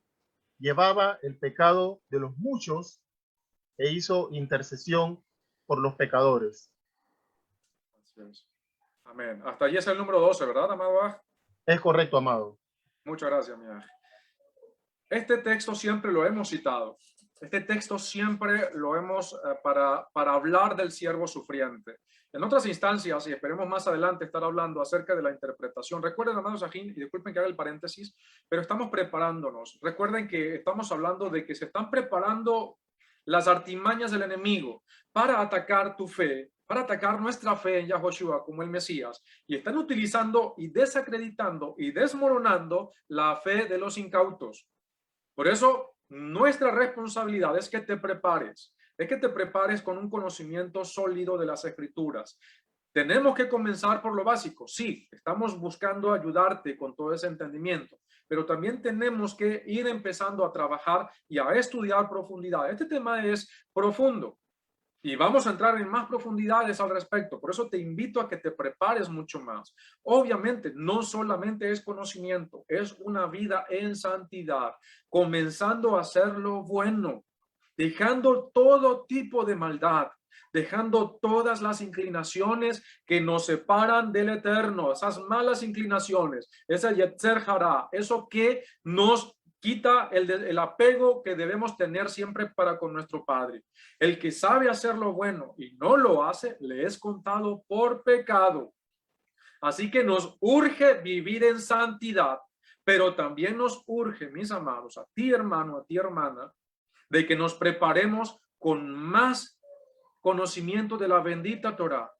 Speaker 2: llevaba el pecado de los muchos e hizo intercesión por los pecadores.
Speaker 1: Amén. Hasta allí es el número 12, ¿verdad, amado?
Speaker 2: Es correcto, amado.
Speaker 1: Muchas gracias, mi ángel. Este texto siempre lo hemos citado. Este texto siempre lo hemos para hablar del siervo sufriente. En otras instancias, y esperemos más adelante estar hablando acerca de la interpretación. Recuerden, amados Ajín, y disculpen que haga el paréntesis, pero estamos preparándonos. Recuerden que estamos hablando de que se están preparando las artimañas del enemigo para atacar tu fe, para atacar nuestra fe en Yahoshua como el Mesías, y están utilizando y desacreditando y desmoronando la fe de los incautos. Por eso, nuestra responsabilidad es que te prepares, con un conocimiento sólido de las Escrituras. Tenemos que comenzar por lo básico. Sí, estamos buscando ayudarte con todo ese entendimiento, pero también tenemos que ir empezando a trabajar y a estudiar profundidad. Este tema es profundo. Y vamos a entrar en más profundidades al respecto. Por eso te invito a que te prepares mucho más. Obviamente, no solamente es conocimiento, es una vida en santidad, comenzando a hacer lo bueno, dejando todo tipo de maldad, dejando todas las inclinaciones que nos separan del Eterno, esas malas inclinaciones, esa Yetzer Hara, eso que nos quita el apego que debemos tener siempre para con nuestro Padre. El que sabe hacer lo bueno y no lo hace, le es contado por pecado. Así que nos urge vivir en santidad, pero también nos urge, mis amados, a ti hermano, a ti hermana, de que nos preparemos con más conocimiento de la bendita Torá.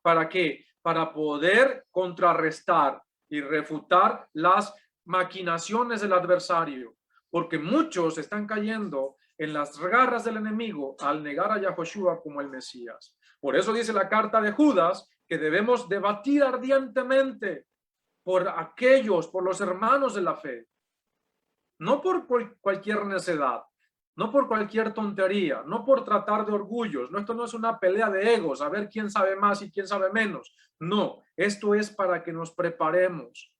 Speaker 1: ¿Para qué? Para poder contrarrestar y refutar las maquinaciones del adversario, porque muchos están cayendo en las garras del enemigo al negar a Yahoshua como el Mesías. Por eso dice la carta de Judas que debemos debatir ardientemente por aquellos, por los hermanos de la fe, no por cualquier necedad, no por cualquier tontería, no por tratar de orgullos. No, esto no es una pelea de egos, a ver quién sabe más y quién sabe menos. No, esto es para que nos preparemos.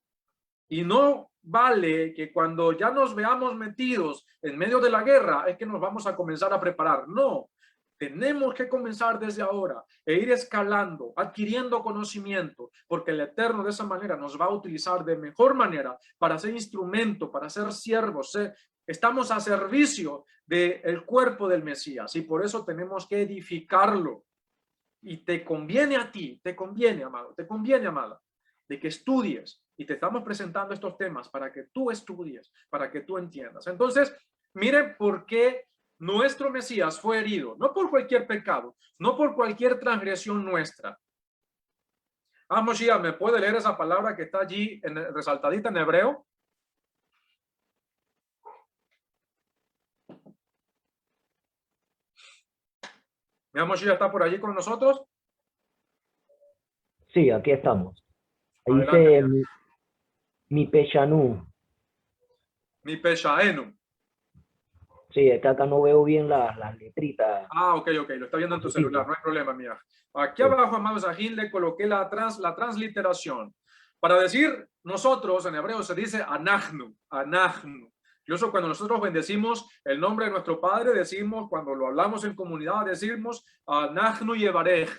Speaker 1: Y no vale que cuando ya nos veamos metidos en medio de la guerra es que nos vamos a comenzar a preparar. No, tenemos que comenzar desde ahora e ir escalando, adquiriendo conocimiento, porque el Eterno de esa manera nos va a utilizar de mejor manera para ser instrumento, para ser siervos. Estamos a servicio del cuerpo del Mesías y por eso tenemos que edificarlo. Y te conviene a ti, te conviene, amado, te conviene, amada, de que estudies. Y te estamos presentando estos temas para que tú estudies, para que tú entiendas. Entonces, miren por qué nuestro Mesías fue herido, no por cualquier pecado, no por cualquier transgresión nuestra. Moshiach, ¿me puede leer esa palabra que está allí resaltadita en hebreo? Moshiach está por allí con nosotros.
Speaker 3: Sí, aquí estamos. Ahí
Speaker 1: Adelante,
Speaker 3: dice mi Peshanú.
Speaker 1: Mi Peshaenu.
Speaker 3: Sí, es que acá no veo bien las letritas.
Speaker 1: Ok, lo está viendo en tu celular, no hay problema, mía. Aquí
Speaker 3: Sí.
Speaker 1: abajo, amados Ajín, le coloqué la transliteración. Para decir nosotros, en hebreo se dice anachnu, anachnu. Incluso cuando nosotros bendecimos el nombre de nuestro Padre, decimos, cuando lo hablamos en comunidad, decimos anachnu yevarej.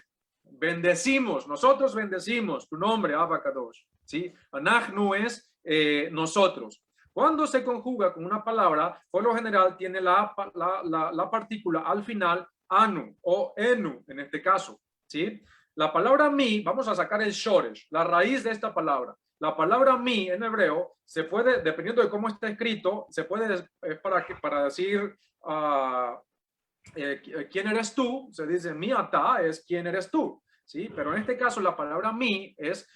Speaker 1: Bendecimos, nosotros bendecimos tu nombre, Abba Kadosh. ¿Sí? Anachnu es nosotros. Cuando se conjuga con una palabra, por lo general tiene la partícula al final, anu o enu, en este caso, ¿sí? La palabra mi, vamos a sacar el shoresh, la raíz de esta palabra. La palabra mi en hebreo se puede, dependiendo de cómo está escrito, se puede, para decir quién eres tú, se dice mi ata, es quién eres tú. ¿Sí? Pero en este caso la palabra mi es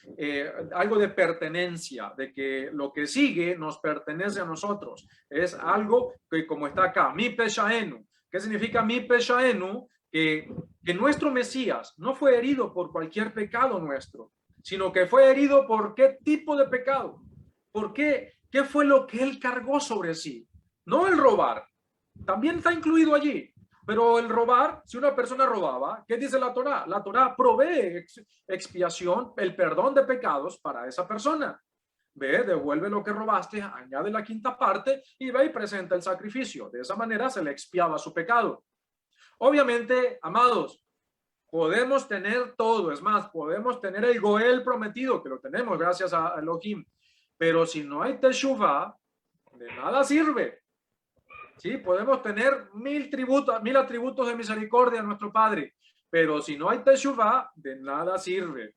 Speaker 1: algo de pertenencia, de que lo que sigue nos pertenece a nosotros. Es algo que como está acá, mi peshaenu. ¿Qué significa mi peshaenu? Que nuestro Mesías no fue herido por cualquier pecado nuestro, sino que fue herido por qué tipo de pecado. ¿Por qué? ¿Qué fue lo que él cargó sobre sí? No el robar. También está incluido allí. Pero el robar, si una persona robaba, ¿qué dice la Torá? La Torá provee expiación, el perdón de pecados para esa persona. Ve, devuelve lo que robaste, añade la quinta parte y ve y presenta el sacrificio. De esa manera se le expiaba su pecado. Obviamente, amados, podemos tener todo. Es más, podemos tener el Goel prometido, que lo tenemos gracias a Elohim. Pero si no hay Teshuvah, de nada sirve. Sí, podemos tener 1000 atributos de misericordia a nuestro Padre, pero si no hay Teshuvah, de nada sirve.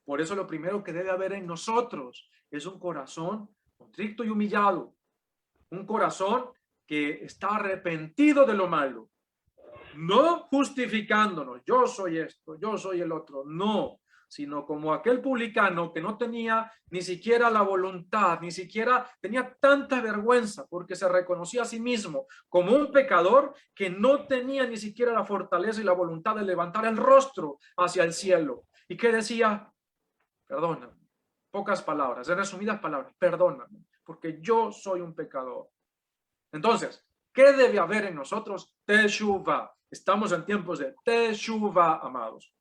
Speaker 1: Por eso lo primero que debe haber en nosotros es un corazón contrito y humillado, un corazón que está arrepentido de lo malo, no justificándonos, yo soy esto, yo soy el otro, no, sino como aquel publicano que no tenía ni siquiera la voluntad, ni siquiera tenía tanta vergüenza porque se reconocía a sí mismo como un pecador que no tenía ni siquiera la fortaleza y la voluntad de levantar el rostro hacia el cielo. ¿Y qué decía? Perdóname. Pocas palabras, en resumidas palabras, perdóname, porque yo soy un pecador. Entonces, ¿qué debe haber en nosotros? Teshuvah. Estamos en tiempos de Teshuvah, amados.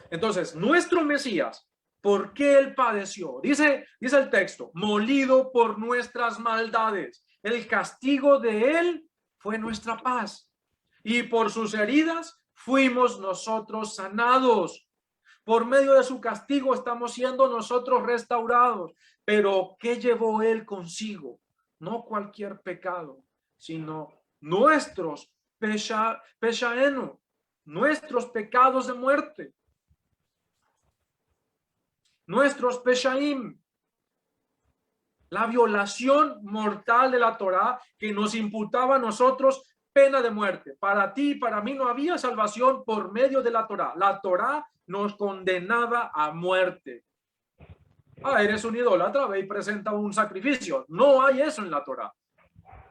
Speaker 1: Entonces, nuestro Mesías, ¿por qué él padeció? Dice el texto, molido por nuestras maldades. El castigo de él fue nuestra paz. Y por sus heridas fuimos nosotros sanados. Por medio de su castigo estamos siendo nosotros restaurados. Pero ¿qué llevó él consigo? No cualquier pecado, sino nuestros peshaenu, nuestros pecados de muerte. Nuestros peshaim, la violación mortal de la Torá que nos imputaba a nosotros pena de muerte. Para ti y para mí no había salvación por medio de la Torá. La Torá nos condenaba a muerte. Eres un idólatra, ve y presenta un sacrificio. No hay eso en la Torá.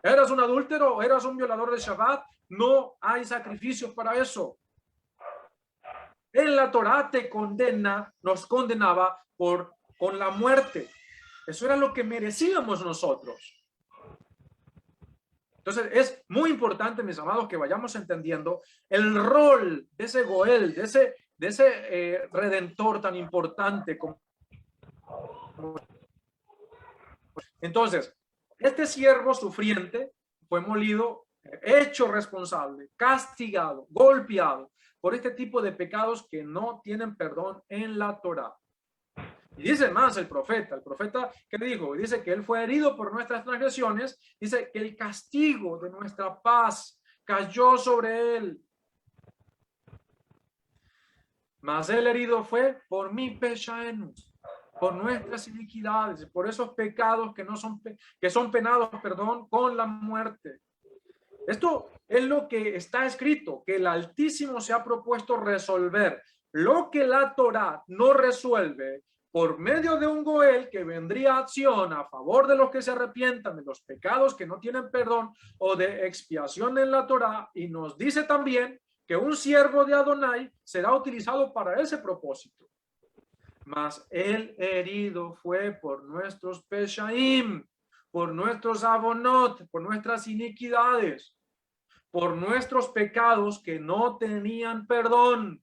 Speaker 1: Eras un adúltero, eras un violador de Shabbat, no hay sacrificios para eso. En la Torá te condena, nos condenaba con la muerte. Eso era lo que merecíamos nosotros. Entonces es muy importante, mis amados, que vayamos entendiendo el rol de ese Goel, de ese redentor tan importante. Entonces, este siervo sufriente fue molido, hecho responsable, castigado, golpeado por este tipo de pecados que no tienen perdón en la Torá. Y dice más el profeta ¿qué dijo? Dice que él fue herido por nuestras transgresiones, dice que el castigo de nuestra paz cayó sobre él. Mas el herido fue por mi peshaenu, por nuestras iniquidades, por esos pecados que son penados, con la muerte. Esto es lo que está escrito, que el Altísimo se ha propuesto resolver. Lo que la Torá no resuelve por medio de un Goel que vendría a acción a favor de los que se arrepientan de los pecados que no tienen perdón o de expiación en la Torá, y nos dice también que un siervo de Adonai será utilizado para ese propósito. Mas el herido fue por nuestros peshaim, por nuestros abonot, por nuestras iniquidades, por nuestros pecados que no tenían perdón.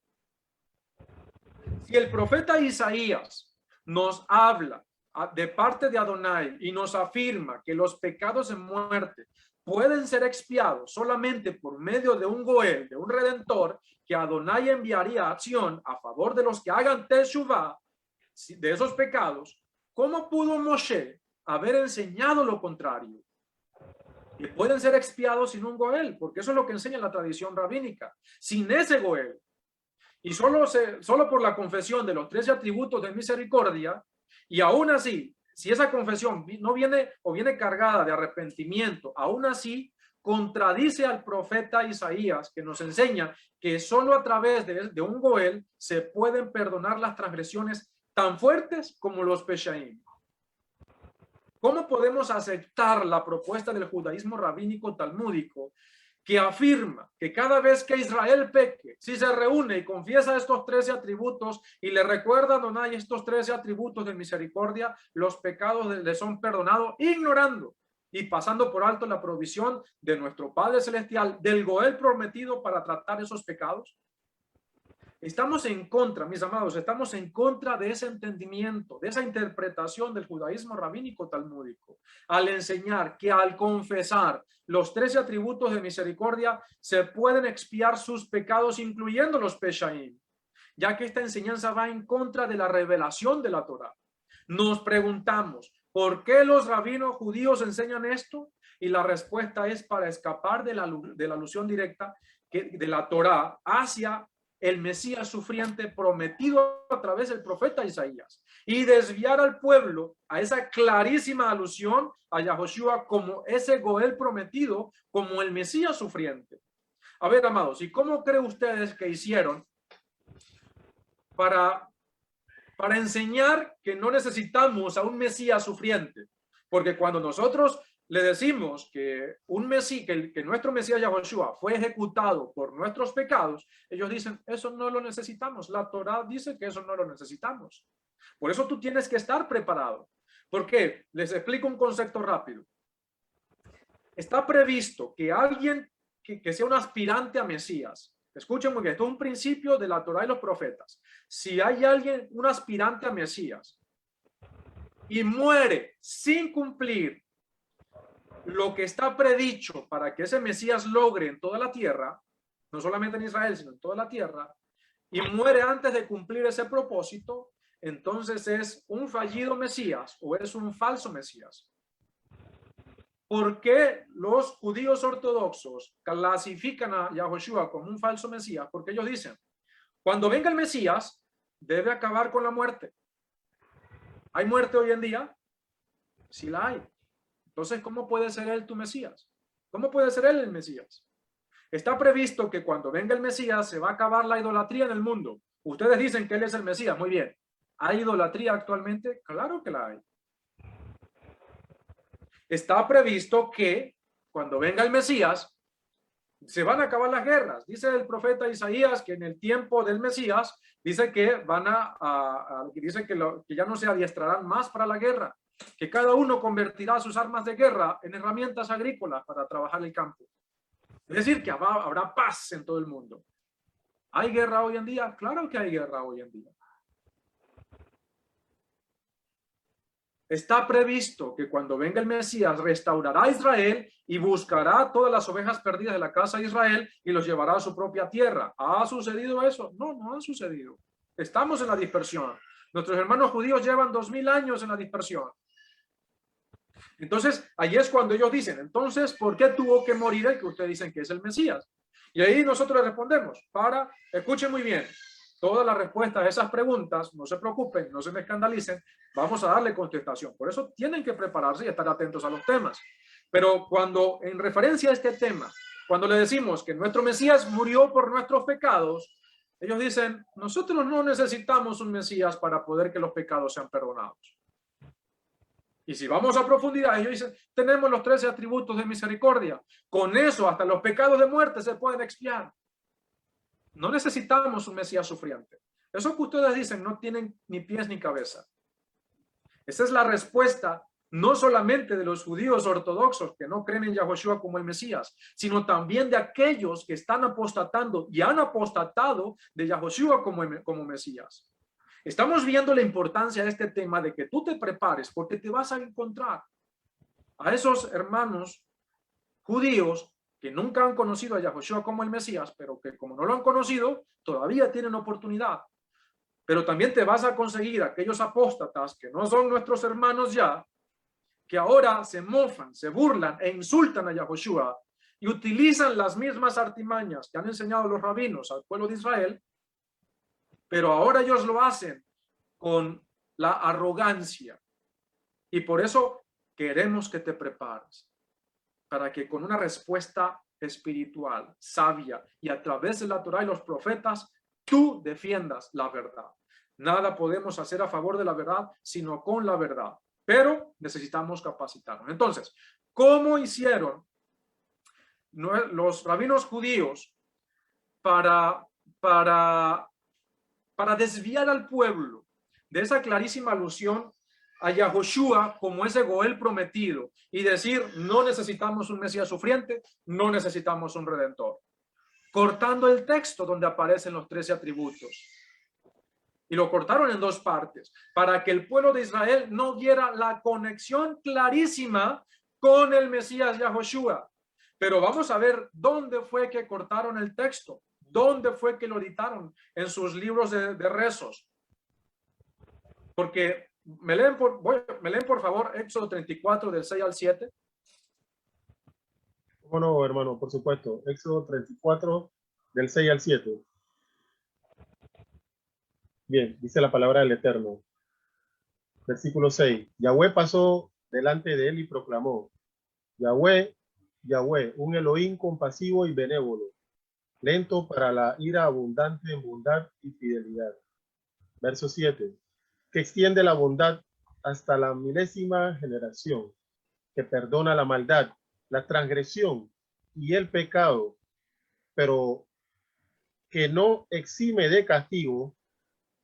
Speaker 1: Si el profeta Isaías nos habla de parte de Adonai y nos afirma que los pecados de muerte pueden ser expiados solamente por medio de un Goel, de un redentor, que Adonai enviaría acción a favor de los que hagan teshuvah de esos pecados, ¿cómo pudo Moshe haber enseñado lo contrario? Que pueden ser expiados sin un Goel, porque eso es lo que enseña la tradición rabínica. Sin ese Goel, y solo por la confesión de los 13 atributos de misericordia, y aún así, si esa confesión no viene o viene cargada de arrepentimiento, aún así contradice al profeta Isaías, que nos enseña que solo a través de un Goel se pueden perdonar las transgresiones tan fuertes como los peshaim. ¿Cómo podemos aceptar la propuesta del judaísmo rabínico talmúdico que afirma que cada vez que Israel peque, si se reúne y confiesa estos 13 atributos y le recuerda a Adonai estos 13 atributos de misericordia, los pecados le son perdonados, ignorando y pasando por alto la provisión de nuestro Padre Celestial, del Goel prometido para tratar esos pecados? Estamos en contra, mis amados, estamos en contra de ese entendimiento, de esa interpretación del judaísmo rabínico talmúdico, al enseñar que al confesar los 13 atributos de misericordia se pueden expiar sus pecados, incluyendo los peshaim, ya que esta enseñanza va en contra de la revelación de la Torá. Nos preguntamos, ¿por qué los rabinos judíos enseñan esto? Y la respuesta es para escapar de la alusión directa de la Torá hacia el Mesías sufriente prometido a través del profeta Isaías, y desviar al pueblo a esa clarísima alusión a Yahoshua como ese Goel prometido, como el Mesías sufriente. A ver, amados, ¿y cómo creen ustedes que hicieron para enseñar que no necesitamos a un Mesías sufriente? Porque cuando nosotros le decimos que que nuestro Mesías Yahoshua fue ejecutado por nuestros pecados, ellos dicen, eso no lo necesitamos. La Torá dice que eso no lo necesitamos. Por eso tú tienes que estar preparado. ¿Por qué? Les explico un concepto rápido. Está previsto que alguien que sea un aspirante a Mesías, escuchen muy bien, esto es un principio de la Torá y los profetas. Si hay alguien, un aspirante a Mesías, y muere sin cumplir lo que está predicho para que ese Mesías logre en toda la tierra, no solamente en Israel, sino en toda la tierra, y muere antes de cumplir ese propósito, entonces es un fallido Mesías o es un falso Mesías. ¿Por qué los judíos ortodoxos clasifican a Yahoshua como un falso Mesías? Porque ellos dicen, cuando venga el Mesías, debe acabar con la muerte. ¿Hay muerte hoy en día? Sí la hay. Entonces, ¿cómo puede ser él tu Mesías? ¿Cómo puede ser él el Mesías? Está previsto que cuando venga el Mesías se va a acabar la idolatría en el mundo. Ustedes dicen que él es el Mesías, muy bien. ¿Hay idolatría actualmente? Claro que la hay. Está previsto que cuando venga el Mesías se van a acabar las guerras. Dice el profeta Isaías que en el tiempo del Mesías dice que que ya no se adiestrarán más para la guerra, que cada uno convertirá sus armas de guerra en herramientas agrícolas para trabajar el campo. Es decir, que habrá paz en todo el mundo. ¿Hay guerra hoy en día? Claro que hay guerra hoy en día. Está previsto que cuando venga el Mesías restaurará a Israel y buscará todas las ovejas perdidas de la casa de Israel y los llevará a su propia tierra. ¿Ha sucedido eso? No, no ha sucedido. Estamos en la dispersión. Nuestros hermanos judíos llevan 2000 años en la dispersión. Entonces, ahí es cuando ellos dicen, entonces, ¿por qué tuvo que morir el que ustedes dicen que es el Mesías? Y ahí nosotros respondemos, escuchen muy bien, todas las respuestas a esas preguntas, no se preocupen, no se me escandalicen, vamos a darle contestación. Por eso tienen que prepararse y estar atentos a los temas. Pero cuando, en referencia a este tema, cuando le decimos que nuestro Mesías murió por nuestros pecados, ellos dicen, nosotros no necesitamos un Mesías para poder que los pecados sean perdonados. Y si vamos a profundidad, ellos dicen, tenemos los 13 atributos de misericordia. Con eso, hasta los pecados de muerte se pueden expiar. No necesitamos un Mesías sufriente. Eso que ustedes dicen no tienen ni pies ni cabeza. Esa es la respuesta no solamente de los judíos ortodoxos que no creen en Yahoshua como el Mesías, sino también de aquellos que están apostatando y han apostatado de Yahoshua como Mesías. Estamos viendo la importancia de este tema de que tú te prepares porque te vas a encontrar a esos hermanos judíos que nunca han conocido a Yahoshua como el Mesías, pero que como no lo han conocido, todavía tienen oportunidad. Pero también te vas a conseguir aquellos apóstatas que no son nuestros hermanos ya, que ahora se mofan, se burlan e insultan a Yahoshua y utilizan las mismas artimañas que han enseñado los rabinos al pueblo de Israel, pero ahora ellos lo hacen con la arrogancia. Y por eso queremos que te prepares para que con una respuesta espiritual, sabia y a través de la Torá y los profetas, tú defiendas la verdad. Nada podemos hacer a favor de la verdad, sino con la verdad. Pero necesitamos capacitarnos. Entonces, ¿cómo hicieron los rabinos judíos para desviar al pueblo de esa clarísima alusión a Yahoshua como ese Goel prometido y decir, no necesitamos un Mesías sufriente, no necesitamos un Redentor? Cortando el texto donde aparecen los 13 atributos. Y lo cortaron en dos partes, para que el pueblo de Israel no viera la conexión clarísima con el Mesías Yahoshua. Pero vamos a ver dónde fue que cortaron el texto, dónde fue que lo editaron en sus libros de rezos. Porque me leen por favor Éxodo 34 del 6 al 7.
Speaker 2: ¿Cómo no, hermano? Por supuesto. Éxodo 34 del 6 al 7. Bien, dice la palabra del Eterno. Versículo 6. Yahweh pasó delante de él y proclamó, Yahweh, Yahweh, un Elohim compasivo y benévolo, lento para la ira, abundante en bondad y fidelidad. Verso 7. Que extiende la bondad hasta la milésima generación, que perdona la maldad, la transgresión y el pecado, pero que no exime de castigo,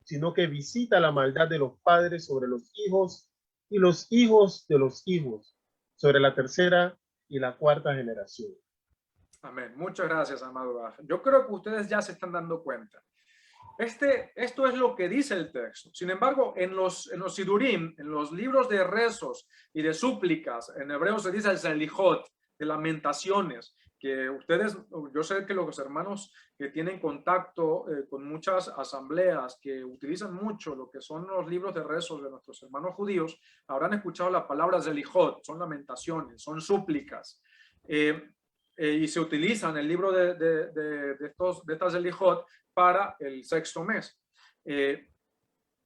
Speaker 2: sino que visita la maldad de los padres sobre los hijos y los hijos de los hijos, sobre la tercera y la cuarta generación.
Speaker 1: Amén. Muchas gracias, amado Baja. Yo creo que ustedes ya se están dando cuenta. Esto es lo que dice el texto. Sin embargo, en los Sidurim, en los libros de rezos y de súplicas, en hebreo se dice el Selijot, de lamentaciones, que ustedes, yo sé que los hermanos que tienen contacto con muchas asambleas que utilizan mucho lo que son los libros de rezos de nuestros hermanos judíos, habrán escuchado la palabra Selijot, son lamentaciones, son súplicas. Y se utilizan el libro de estas Selijot para el sexto mes.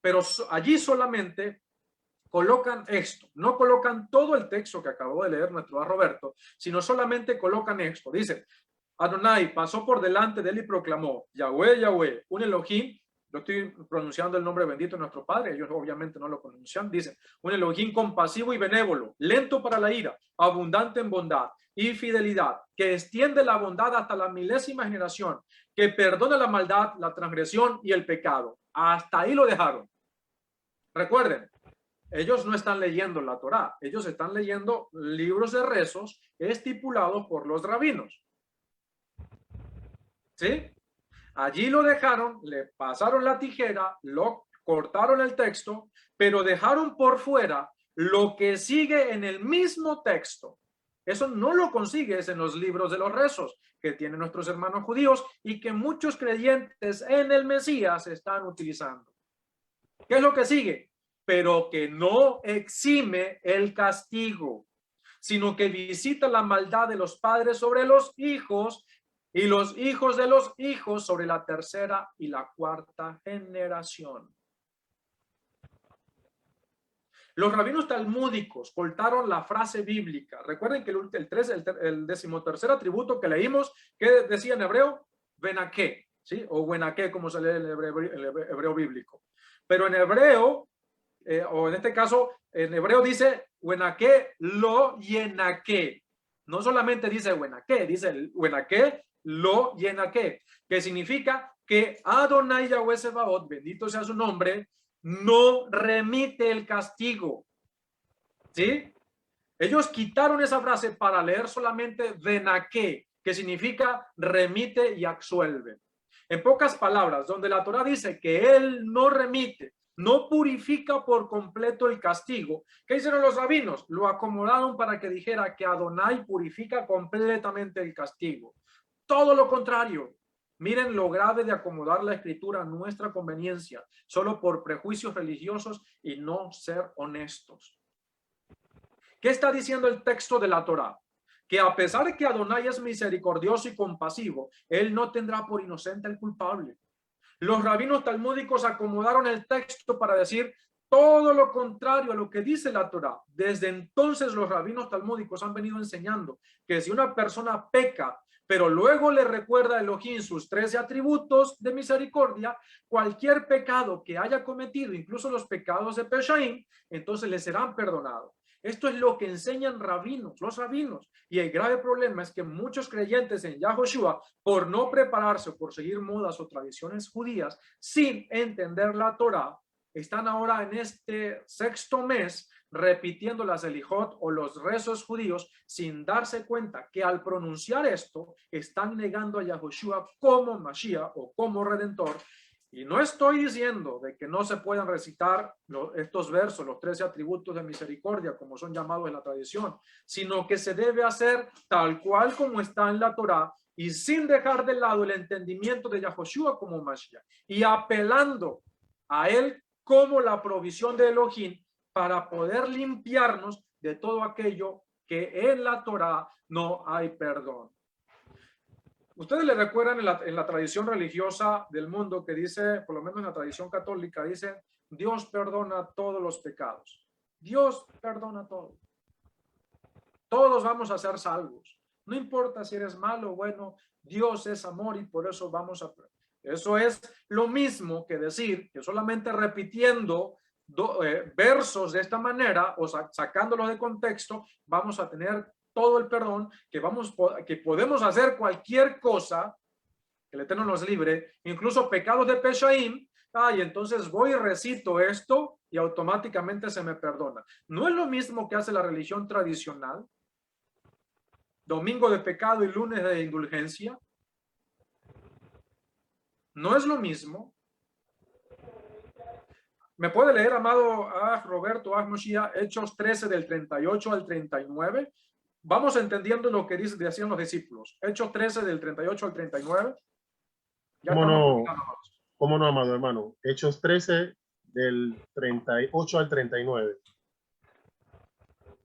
Speaker 1: Pero allí solamente colocan esto, no colocan todo el texto que acabó de leer nuestro Roberto, sino solamente colocan esto. Dice, Adonai pasó por delante de él y proclamó, Yahweh, Yahweh, un Elohim, yo estoy pronunciando el nombre bendito de nuestro Padre, ellos obviamente no lo pronuncian, dicen, un Elohim compasivo y benévolo, lento para la ira, abundante en bondad y fidelidad, que extiende la bondad hasta la milésima generación, que perdona la maldad, la transgresión y el pecado. Hasta ahí lo dejaron. Recuerden, ellos no están leyendo la Torá, ellos están leyendo libros de rezos estipulados por los rabinos. ¿Sí? Allí lo dejaron, le pasaron la tijera, lo cortaron el texto, pero dejaron por fuera lo que sigue en el mismo texto. Eso no lo consigues en los libros de los rezos que tienen nuestros hermanos judíos y que muchos creyentes en el Mesías están utilizando. ¿Qué es lo que sigue? Pero que no exime el castigo, sino que visita la maldad de los padres sobre los hijos y los hijos de los hijos sobre la tercera y la cuarta generación. Los rabinos talmúdicos cortaron la frase bíblica. Recuerden que el 13º atributo que leímos, ¿qué decía en hebreo? Benaké, ¿sí? O Benaké, como se lee en el hebreo bíblico. Pero en hebreo, o en este caso, en hebreo dice Benaké lo yenaké. No solamente dice Benaké, dice Benaké lo yenaké, que significa que Adonai Yahweh Sebaot, bendito sea su nombre, no remite el castigo. ¿Sí? Ellos quitaron esa frase para leer solamente Benaké, que significa remite y absuelve. En pocas palabras, donde la Torá dice que él no remite, no purifica por completo el castigo, ¿qué hicieron los rabinos? Lo acomodaron para que dijera que Adonai purifica completamente el castigo. Todo lo contrario. Miren lo grave de acomodar la escritura a nuestra conveniencia, solo por prejuicios religiosos y no ser honestos. ¿Qué está diciendo el texto de la Torá? Que a pesar de que Adonai es misericordioso y compasivo, él no tendrá por inocente al culpable. Los rabinos talmúdicos acomodaron el texto para decir todo lo contrario a lo que dice la Torá. Desde entonces los rabinos talmúdicos han venido enseñando que si una persona peca, pero luego le recuerda a Elohim sus 13 atributos de misericordia, cualquier pecado que haya cometido, incluso los pecados de Peshaim, entonces le serán perdonados. Esto es lo que enseñan los rabinos. Y el grave problema es que muchos creyentes en Yahushua, por no prepararse, por seguir modas o tradiciones judías, sin entender la Torá, están ahora en este sexto mes repitiendo las Selijot o los rezos judíos sin darse cuenta que al pronunciar esto están negando a Yahushua como Mashiach o como Redentor. Y no estoy diciendo de que no se puedan recitar estos versos, los 13 atributos de misericordia, como son llamados en la tradición, sino que se debe hacer tal cual como está en la Torá y sin dejar de lado el entendimiento de Yahushua como Mashiach y apelando a él como la provisión de Elohim para poder limpiarnos de todo aquello que en la Torá no hay perdón. Ustedes le recuerdan en la tradición religiosa del mundo que dice, por lo menos en la tradición católica, dice, Dios perdona todos los pecados. Dios perdona todo. Todos vamos a ser salvos. No importa si eres malo o bueno, Dios es amor y por eso vamos a... Eso es lo mismo que decir que solamente repitiendo versos de esta manera o sacándolos de contexto, vamos a tener todo el perdón, que podemos hacer cualquier cosa, que el Eterno nos libre, incluso pecados de Peshaim, y entonces voy y recito esto y automáticamente se me perdona. No es lo mismo que hace la religión tradicional. domingo de pecado y lunes de indulgencia. No es lo mismo. ¿Me puede leer, amado Roberto Moshiach, Hechos 13 del 38 al 39? Vamos entendiendo lo que decían los discípulos. Hechos 13 del 38 al 39. Ya
Speaker 2: ¿Cómo
Speaker 1: estamos
Speaker 2: no,
Speaker 1: terminando.
Speaker 2: cómo no, amado hermano? Hechos 13 del 38 al 39.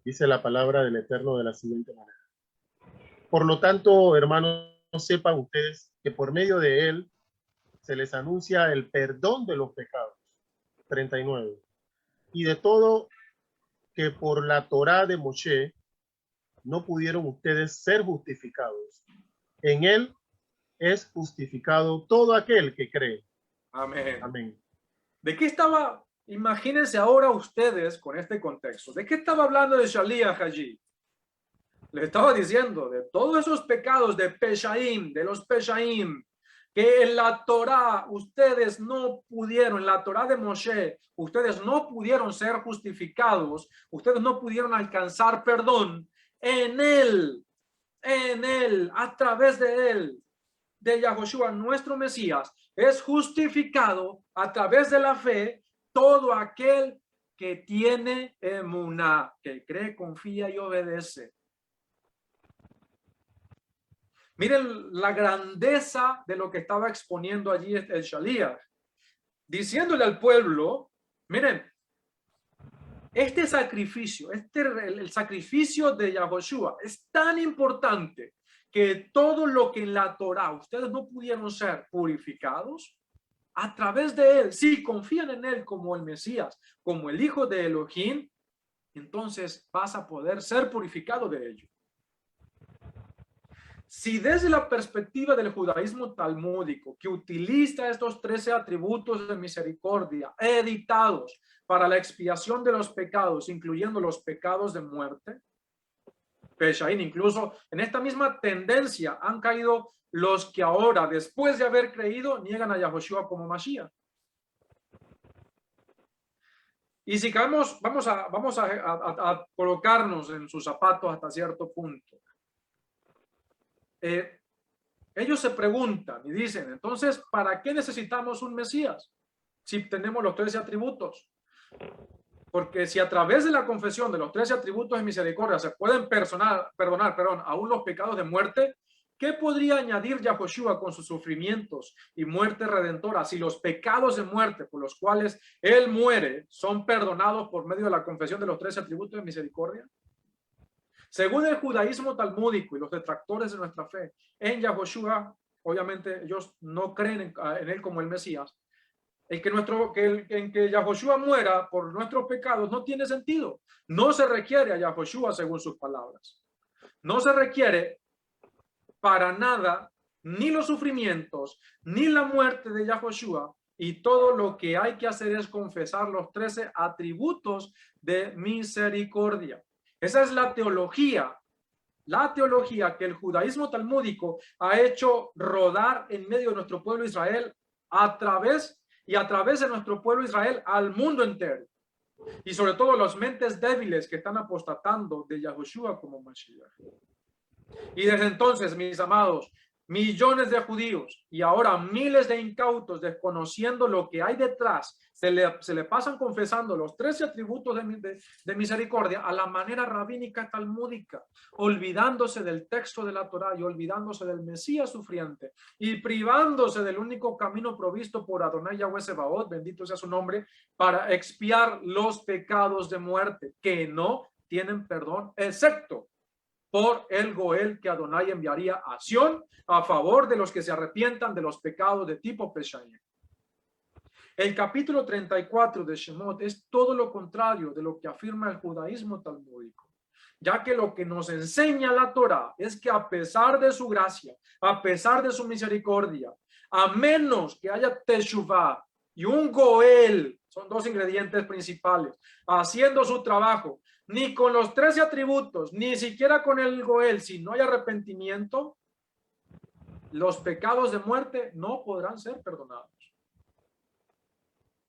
Speaker 2: Dice la palabra del Eterno de la siguiente manera. Por lo tanto, hermanos, sepan ustedes que por medio de él se les anuncia el perdón de los pecados. 39. Y de todo que por la Torá de Moshe no pudieron ustedes ser justificados. En él es justificado todo aquel que cree.
Speaker 1: Amén.
Speaker 2: Amén.
Speaker 1: ¿De qué estaba? Imagínense ahora ustedes con este contexto. ¿De qué estaba hablando de Shaliach allí? Les estaba diciendo de todos esos pecados de Peshaim, de los Peshaim, que en la Torá ustedes no pudieron, en la Torá de Moshe, ustedes no pudieron ser justificados, ustedes no pudieron alcanzar perdón en él, a través de él, de Yahoshua, nuestro Mesías, es justificado a través de la fe todo aquel que tiene emuná, que cree, confía y obedece. Miren la grandeza de lo que estaba exponiendo allí el Shaliach, diciéndole al pueblo, miren, este sacrificio, el sacrificio de Yahoshua es tan importante que todo lo que en la Torá ustedes no pudieron ser purificados, a través de él, si confían en él como el Mesías, como el Hijo de Elohim, entonces vas a poder ser purificado de ello. Si desde la perspectiva del judaísmo talmúdico, que utiliza estos 13 atributos de misericordia editados para la expiación de los pecados, incluyendo los pecados de muerte, Peshaín, incluso en esta misma tendencia han caído los que ahora, después de haber creído, niegan a Yahoshua como Mashiach. Y si caemos, vamos a colocarnos en sus zapatos hasta cierto punto. Ellos se preguntan y dicen, entonces, ¿para qué necesitamos un Mesías si tenemos los 13 atributos? Porque si a través de la confesión de los 13 atributos de misericordia se pueden perdonar, aún los pecados de muerte, ¿qué podría añadir Yahoshua con sus sufrimientos y muerte redentora si los pecados de muerte por los cuales él muere son perdonados por medio de la confesión de los 13 atributos de misericordia? Según el judaísmo talmúdico y los detractores de nuestra fe en Yahoshua, obviamente ellos no creen en él como el Mesías. Que Yahoshua muera por nuestros pecados no tiene sentido. No se requiere a Yahoshua según sus palabras. No se requiere para nada ni los sufrimientos ni la muerte de Yahoshua, y todo lo que hay que hacer es confesar los 13 atributos de misericordia. Esa es la teología que el judaísmo talmúdico ha hecho rodar en medio de nuestro pueblo Israel a través de nuestro pueblo Israel al mundo entero. Y sobre todo las mentes débiles que están apostatando de Yahoshua como Mashiach. Y desde entonces, mis amados, millones de judíos y ahora miles de incautos, desconociendo lo que hay detrás, se le pasan confesando los 13 atributos de misericordia a la manera rabínica talmúdica, olvidándose del texto de la Torá y olvidándose del Mesías sufriente y privándose del único camino provisto por Adonai Yahweh Sebaot, bendito sea su nombre, para expiar los pecados de muerte que no tienen perdón, excepto por el Goel que Adonai enviaría a Sión a favor de los que se arrepientan de los pecados de tipo Peshaim. El capítulo 34 de Shemot es todo lo contrario de lo que afirma el judaísmo talmúdico, ya que lo que nos enseña la Torá es que a pesar de su gracia, a pesar de su misericordia, a menos que haya Teshuvah y un Goel, son dos ingredientes principales, haciendo su trabajo, ni con los 13 atributos, ni siquiera con el Goel, si no hay arrepentimiento, los pecados de muerte no podrán ser perdonados.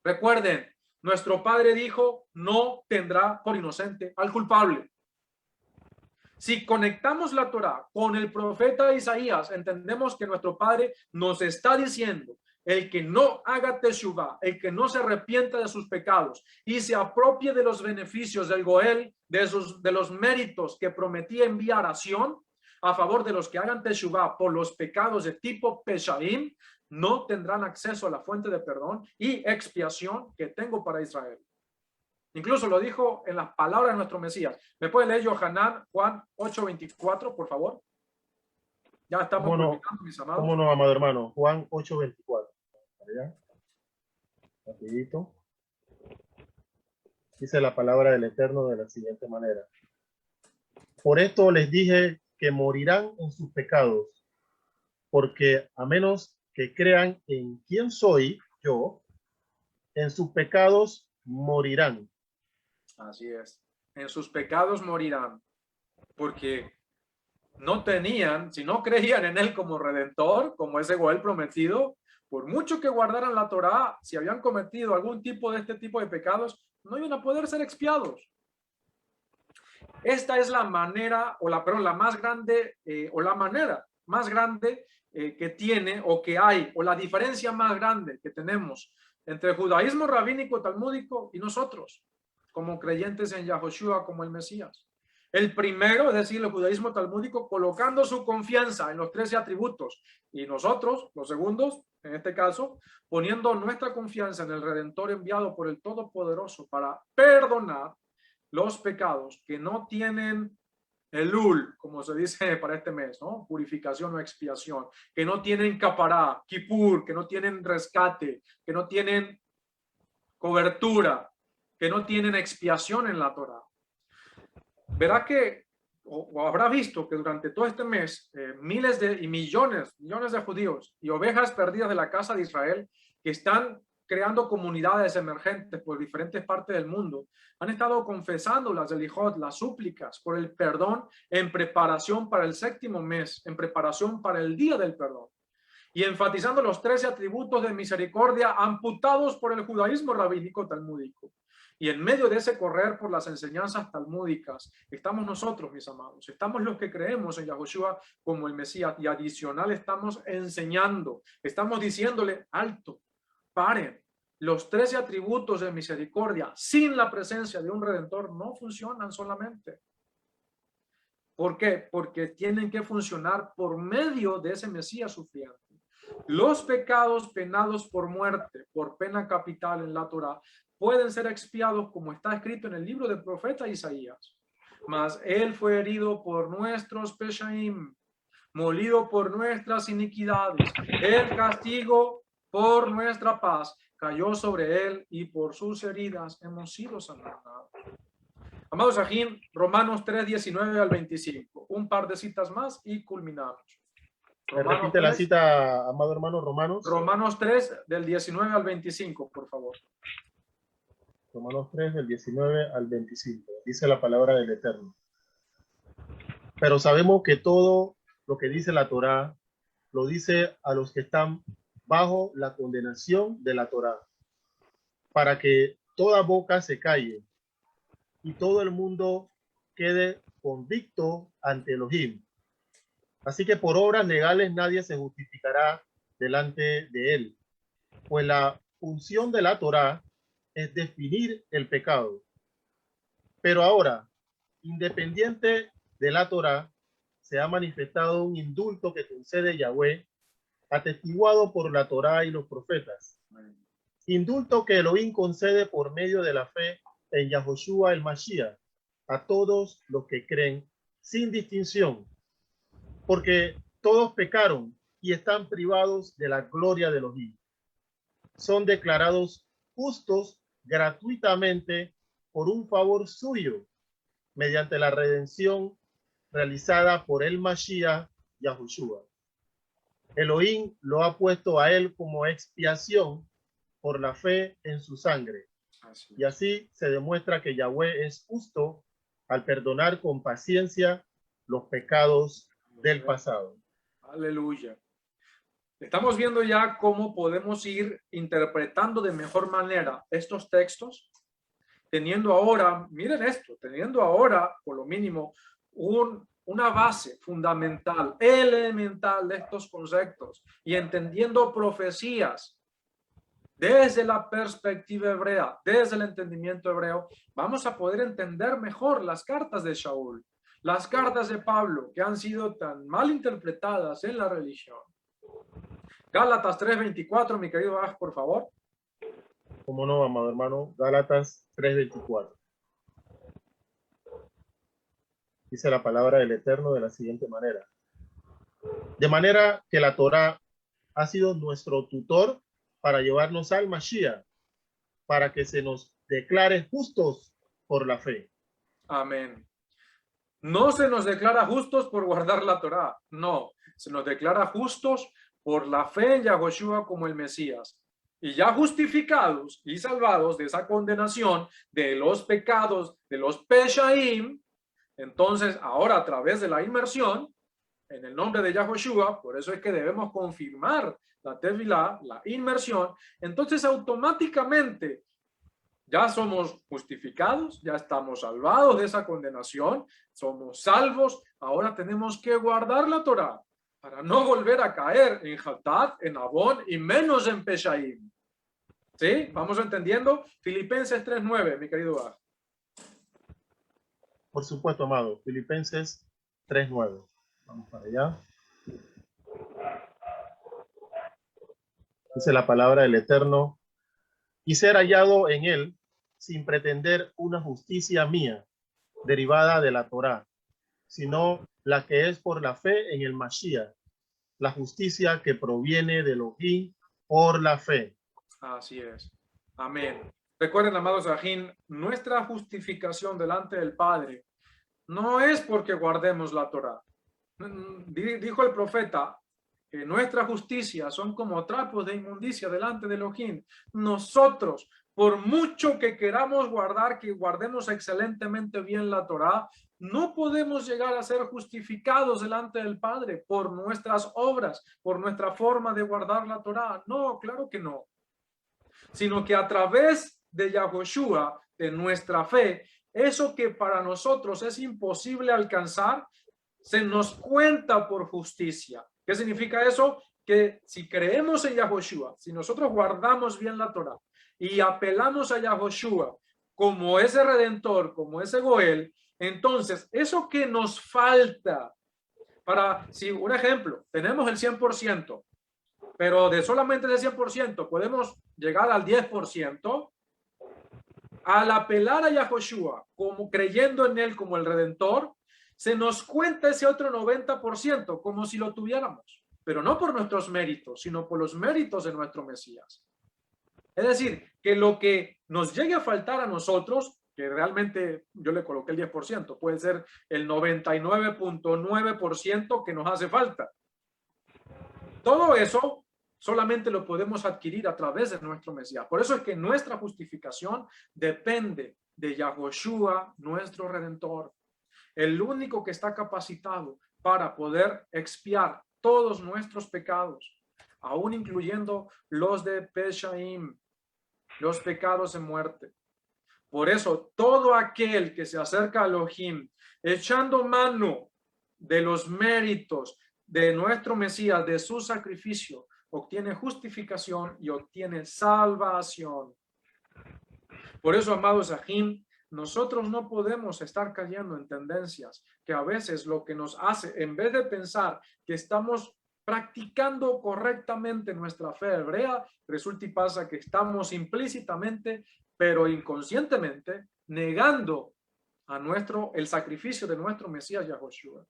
Speaker 1: Recuerden, nuestro Padre dijo, no tendrá por inocente al culpable. Si conectamos la Torá con el profeta Isaías, entendemos que nuestro Padre nos está diciendo: el que no haga teshuvá, el que no se arrepienta de sus pecados y se apropie de los beneficios del Goel, de los méritos que prometía enviar a Sion a favor de los que hagan teshuvá por los pecados de tipo peshaim, no tendrán acceso a la fuente de perdón y expiación que tengo para Israel. Incluso lo dijo en las palabras de nuestro Mesías. ¿Me puede leer Yohanan, Juan 8:24, por favor? Ya estamos terminando, mis amados.
Speaker 2: ¿Cómo no, amado hermano? Juan 8:24. Allá. Rapidito. Dice la palabra del Eterno de la siguiente manera: por esto les dije que morirán en sus pecados, porque a menos que crean en quién soy yo, en sus pecados morirán.
Speaker 1: Así es. En sus pecados morirán, porque no tenían, si no creían en él como redentor, como ese Goel prometido, por mucho que guardaran la Torá, si habían cometido algún tipo de este tipo de pecados, no iban a poder ser expiados. Esta es la manera, la más grande, o la manera más grande que tiene, o que hay, o la diferencia más grande que tenemos entre el judaísmo rabínico talmúdico y nosotros, como creyentes en Yahoshua como el Mesías. El primero, es decir, el judaísmo talmúdico, colocando su confianza en los 13 atributos, y nosotros, los segundos, en este caso, poniendo nuestra confianza en el Redentor enviado por el Todopoderoso para perdonar los pecados que no tienen elul, como se dice para este mes, ¿no? Purificación o expiación, que no tienen capará, kipur, que no tienen rescate, que no tienen cobertura, que no tienen expiación en la Torá. Verá que, o habrá visto que durante todo este mes, miles y millones de judíos y ovejas perdidas de la casa de Israel, que están creando comunidades emergentes por diferentes partes del mundo, han estado confesando las elijot, las súplicas por el perdón en preparación para el séptimo mes, en preparación para el día del perdón, y enfatizando los 13 atributos de misericordia amputados por el judaísmo rabínico talmúdico. Y en medio de ese correr por las enseñanzas talmúdicas, estamos nosotros, mis amados, estamos los que creemos en Yahoshua como el Mesías, y adicional estamos enseñando, estamos diciéndole: alto, paren, los 13 atributos de misericordia sin la presencia de un Redentor no funcionan solamente. ¿Por qué? Porque tienen que funcionar por medio de ese Mesías sufriente. Los pecados penados por muerte, por pena capital en la Torá, pueden ser expiados como está escrito en el libro del profeta Isaías. Mas él fue herido por nuestros peshaim, molido por nuestras iniquidades. El castigo por nuestra paz cayó sobre él, y por sus heridas hemos sido sanados. Amados Ajín, Romanos 3, 19 al 25. Un par de citas más y culminamos.
Speaker 2: Repite la cita, amado hermano.
Speaker 1: Romanos 3, del 19 al 25, por favor.
Speaker 2: Romanos 3, del 19 al 25. Dice la palabra del Eterno: pero sabemos que todo lo que dice la Torá lo dice a los que están bajo la condenación de la Torá, para que toda boca se calle y todo el mundo quede convicto ante Elohim. Así que por obras legales nadie se justificará delante de él, pues la función de la Torá es definir el pecado. Pero ahora, independiente de la Torá, se ha manifestado un indulto que concede Yahweh, atestiguado por la Torá y los profetas. Indulto que Elohim concede por medio de la fe en Yahoshua el Mashiach a todos los que creen, sin distinción, porque todos pecaron y están privados de la gloria de Elohim. Son declarados justos gratuitamente por un favor suyo, mediante la redención realizada por el Mashiach Yahushua. Elohim lo ha puesto a él como expiación por la fe en su sangre. Y así se demuestra que Yahweh es justo al perdonar con paciencia los pecados del pasado.
Speaker 1: Aleluya. Estamos viendo ya cómo podemos ir interpretando de mejor manera estos textos, teniendo ahora, miren esto, teniendo ahora, por lo mínimo, un una base fundamental, elemental de estos conceptos y entendiendo profecías desde la perspectiva hebrea, desde el entendimiento hebreo, vamos a poder entender mejor las cartas de Shaul, las cartas de Pablo, que han sido tan mal interpretadas en la religión. Gálatas 3:24, mi querido Aj, por favor.
Speaker 2: ¿Cómo no, amado hermano? Gálatas 3:24. Dice la palabra del Eterno de la siguiente manera. De manera que la Torá ha sido nuestro tutor para llevarnos al Mashiach, para que se nos declare justos por la fe.
Speaker 1: Amén. No se nos declara justos por guardar la Torá, no, se nos declara justos por la fe en Yahushua como el Mesías. Y ya justificados y salvados de esa condenación, de los pecados, de los Peshaim, entonces ahora a través de la inmersión, en el nombre de Yahushua, por eso es que debemos confirmar la tevilá, la inmersión, entonces automáticamente ya somos justificados, ya estamos salvados de esa condenación, somos salvos, ahora tenemos que guardar la Torá para no volver a caer en Hatat, en Abón y menos en Peshaim. ¿Sí? ¿Vamos entendiendo? Filipenses 3:9, mi querido Aj.
Speaker 2: Por supuesto, amado. Filipenses 3:9. Vamos para allá. Dice la palabra del Eterno. Y ser hallado en él sin pretender una justicia mía, derivada de la Torá, sino la que es por la fe en el Mashiach, la justicia que proviene de Elohim por la fe.
Speaker 1: Así es. Amén. Recuerden, amados Ajín, nuestra justificación delante del Padre no es porque guardemos la Torá. Dijo el profeta que nuestra justicia son como trapos de inmundicia delante de Elohim. Nosotros, por mucho que queramos guardar, que guardemos excelentemente bien la Torá, no podemos llegar a ser justificados delante del Padre por nuestras obras, por nuestra forma de guardar la Torá. No, claro que no. Sino que a través de Yahushua, de nuestra fe, eso que para nosotros es imposible alcanzar, se nos cuenta por justicia. ¿Qué significa eso? Que si creemos en Yahushua, si nosotros guardamos bien la Torá y apelamos a Yahushua como ese Redentor, como ese Goel, entonces eso que nos falta para, si un ejemplo, tenemos el 100%, pero de solamente ese 100% podemos llegar al 10%, al apelar a Yahushua, como creyendo en él como el Redentor, se nos cuenta ese otro 90% como si lo tuviéramos, pero no por nuestros méritos, sino por los méritos de nuestro Mesías. Es decir, que lo que nos llegue a faltar a nosotros, que realmente yo le coloqué el 10%, puede ser el 99.9% que nos hace falta. Todo eso solamente lo podemos adquirir a través de nuestro Mesías. Por eso es que nuestra justificación depende de Yahushua, nuestro Redentor, el único que está capacitado para poder expiar todos nuestros pecados, aún incluyendo los de Peshaim, los pecados de muerte. Por eso, todo aquel que se acerca a Elohim, echando mano de los méritos de nuestro Mesías, de su sacrificio, obtiene justificación y obtiene salvación. Por eso, amados Ajim, nosotros no podemos estar cayendo en tendencias que a veces lo que nos hace, en vez de pensar que estamos practicando correctamente nuestra fe hebrea, resulta y pasa que estamos implícitamente, pero inconscientemente, negando a el sacrificio de nuestro Mesías Yahushua.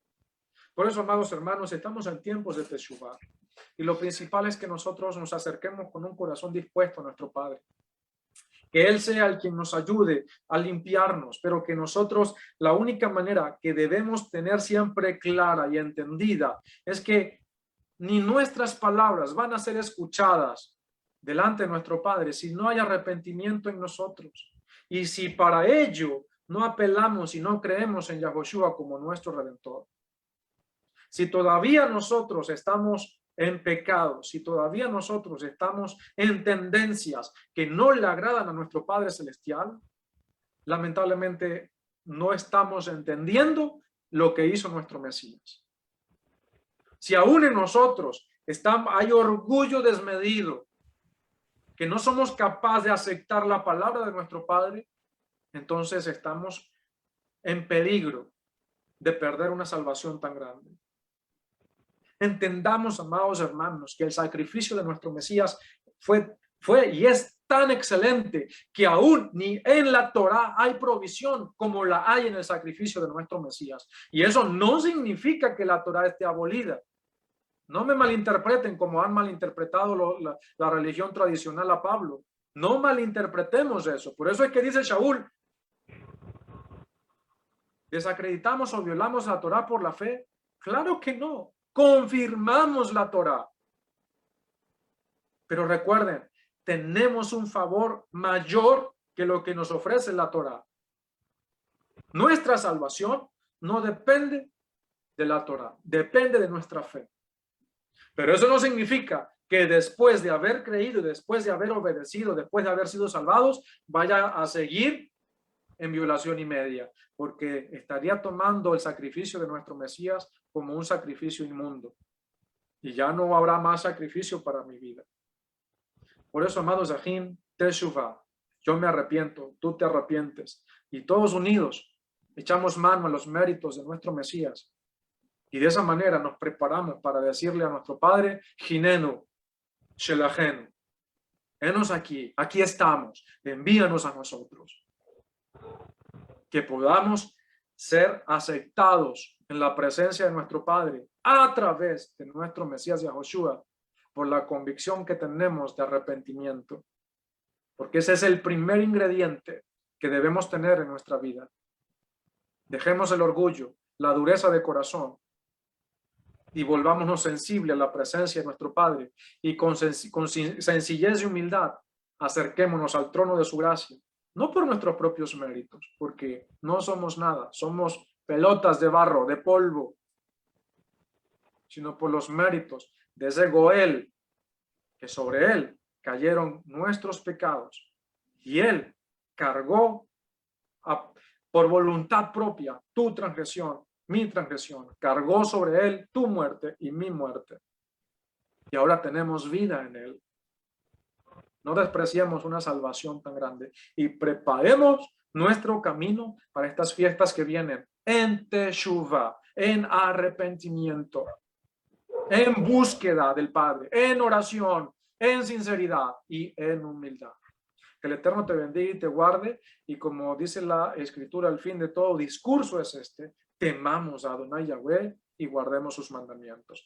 Speaker 1: Por eso, amados hermanos, estamos en tiempos de Teshuvah. Y lo principal es que nosotros nos acerquemos con un corazón dispuesto a nuestro Padre. Que Él sea el quien nos ayude a limpiarnos, pero que nosotros, la única manera que debemos tener siempre clara y entendida es que ni nuestras palabras van a ser escuchadas delante de nuestro Padre si no hay arrepentimiento en nosotros. Y si para ello no apelamos y no creemos en Yahushua como nuestro Redentor. Si todavía nosotros estamos en pecado, si todavía nosotros estamos en tendencias que no le agradan a nuestro Padre Celestial, lamentablemente no estamos entendiendo lo que hizo nuestro Mesías. Si aún en nosotros hay orgullo desmedido, que no somos capaces de aceptar la palabra de nuestro Padre, entonces estamos en peligro de perder una salvación tan grande. Entendamos, amados hermanos, que el sacrificio de nuestro Mesías fue y es tan excelente que aún ni en la Torá hay provisión como la hay en el sacrificio de nuestro Mesías. Y eso no significa que la Torá esté abolida. No me malinterpreten como han malinterpretado la religión tradicional a Pablo. No malinterpretemos eso. Por eso es que dice Shaul, ¿desacreditamos o violamos la Torá por la fe? Claro que no. Confirmamos la Torá. Pero recuerden, tenemos un favor mayor que lo que nos ofrece la Torá. Nuestra salvación no depende de la Torá, depende de nuestra fe. Pero eso no significa que después de haber creído, después de haber obedecido, después de haber sido salvados, vaya a seguir en violación y media, porque estaría tomando el sacrificio de nuestro Mesías como un sacrificio inmundo. Y ya no habrá más sacrificio para mi vida. Por eso, amados Ajín, Teshuvah, yo me arrepiento, tú te arrepientes, y todos unidos echamos mano a los méritos de nuestro Mesías. Y de esa manera nos preparamos para decirle a nuestro Padre, Jinenu, Shelachenu, henos aquí estamos, envíanos a nosotros. Que podamos ser aceptados en la presencia de nuestro Padre a través de nuestro Mesías Yahoshua, por la convicción que tenemos de arrepentimiento. Porque ese es el primer ingrediente que debemos tener en nuestra vida. Dejemos el orgullo, la dureza de corazón, y volvámonos sensibles a la presencia de nuestro Padre, y con sencillez y humildad acerquémonos al trono de su gracia, no por nuestros propios méritos, porque no somos nada, somos pelotas de barro, de polvo, sino por los méritos de ese Goel, que sobre él cayeron nuestros pecados, y él cargó por voluntad propia tu transgresión, mi transgresión, cargó sobre él tu muerte y mi muerte. Y ahora tenemos vida en él. No despreciemos una salvación tan grande y preparemos nuestro camino para estas fiestas que vienen en Teshuvah, en arrepentimiento, en búsqueda del Padre, en oración, en sinceridad y en humildad. Que el Eterno te bendiga y te guarde, y como dice la Escritura, al fin de todo discurso es este: temamos a Adonai Yahweh y guardemos sus mandamientos.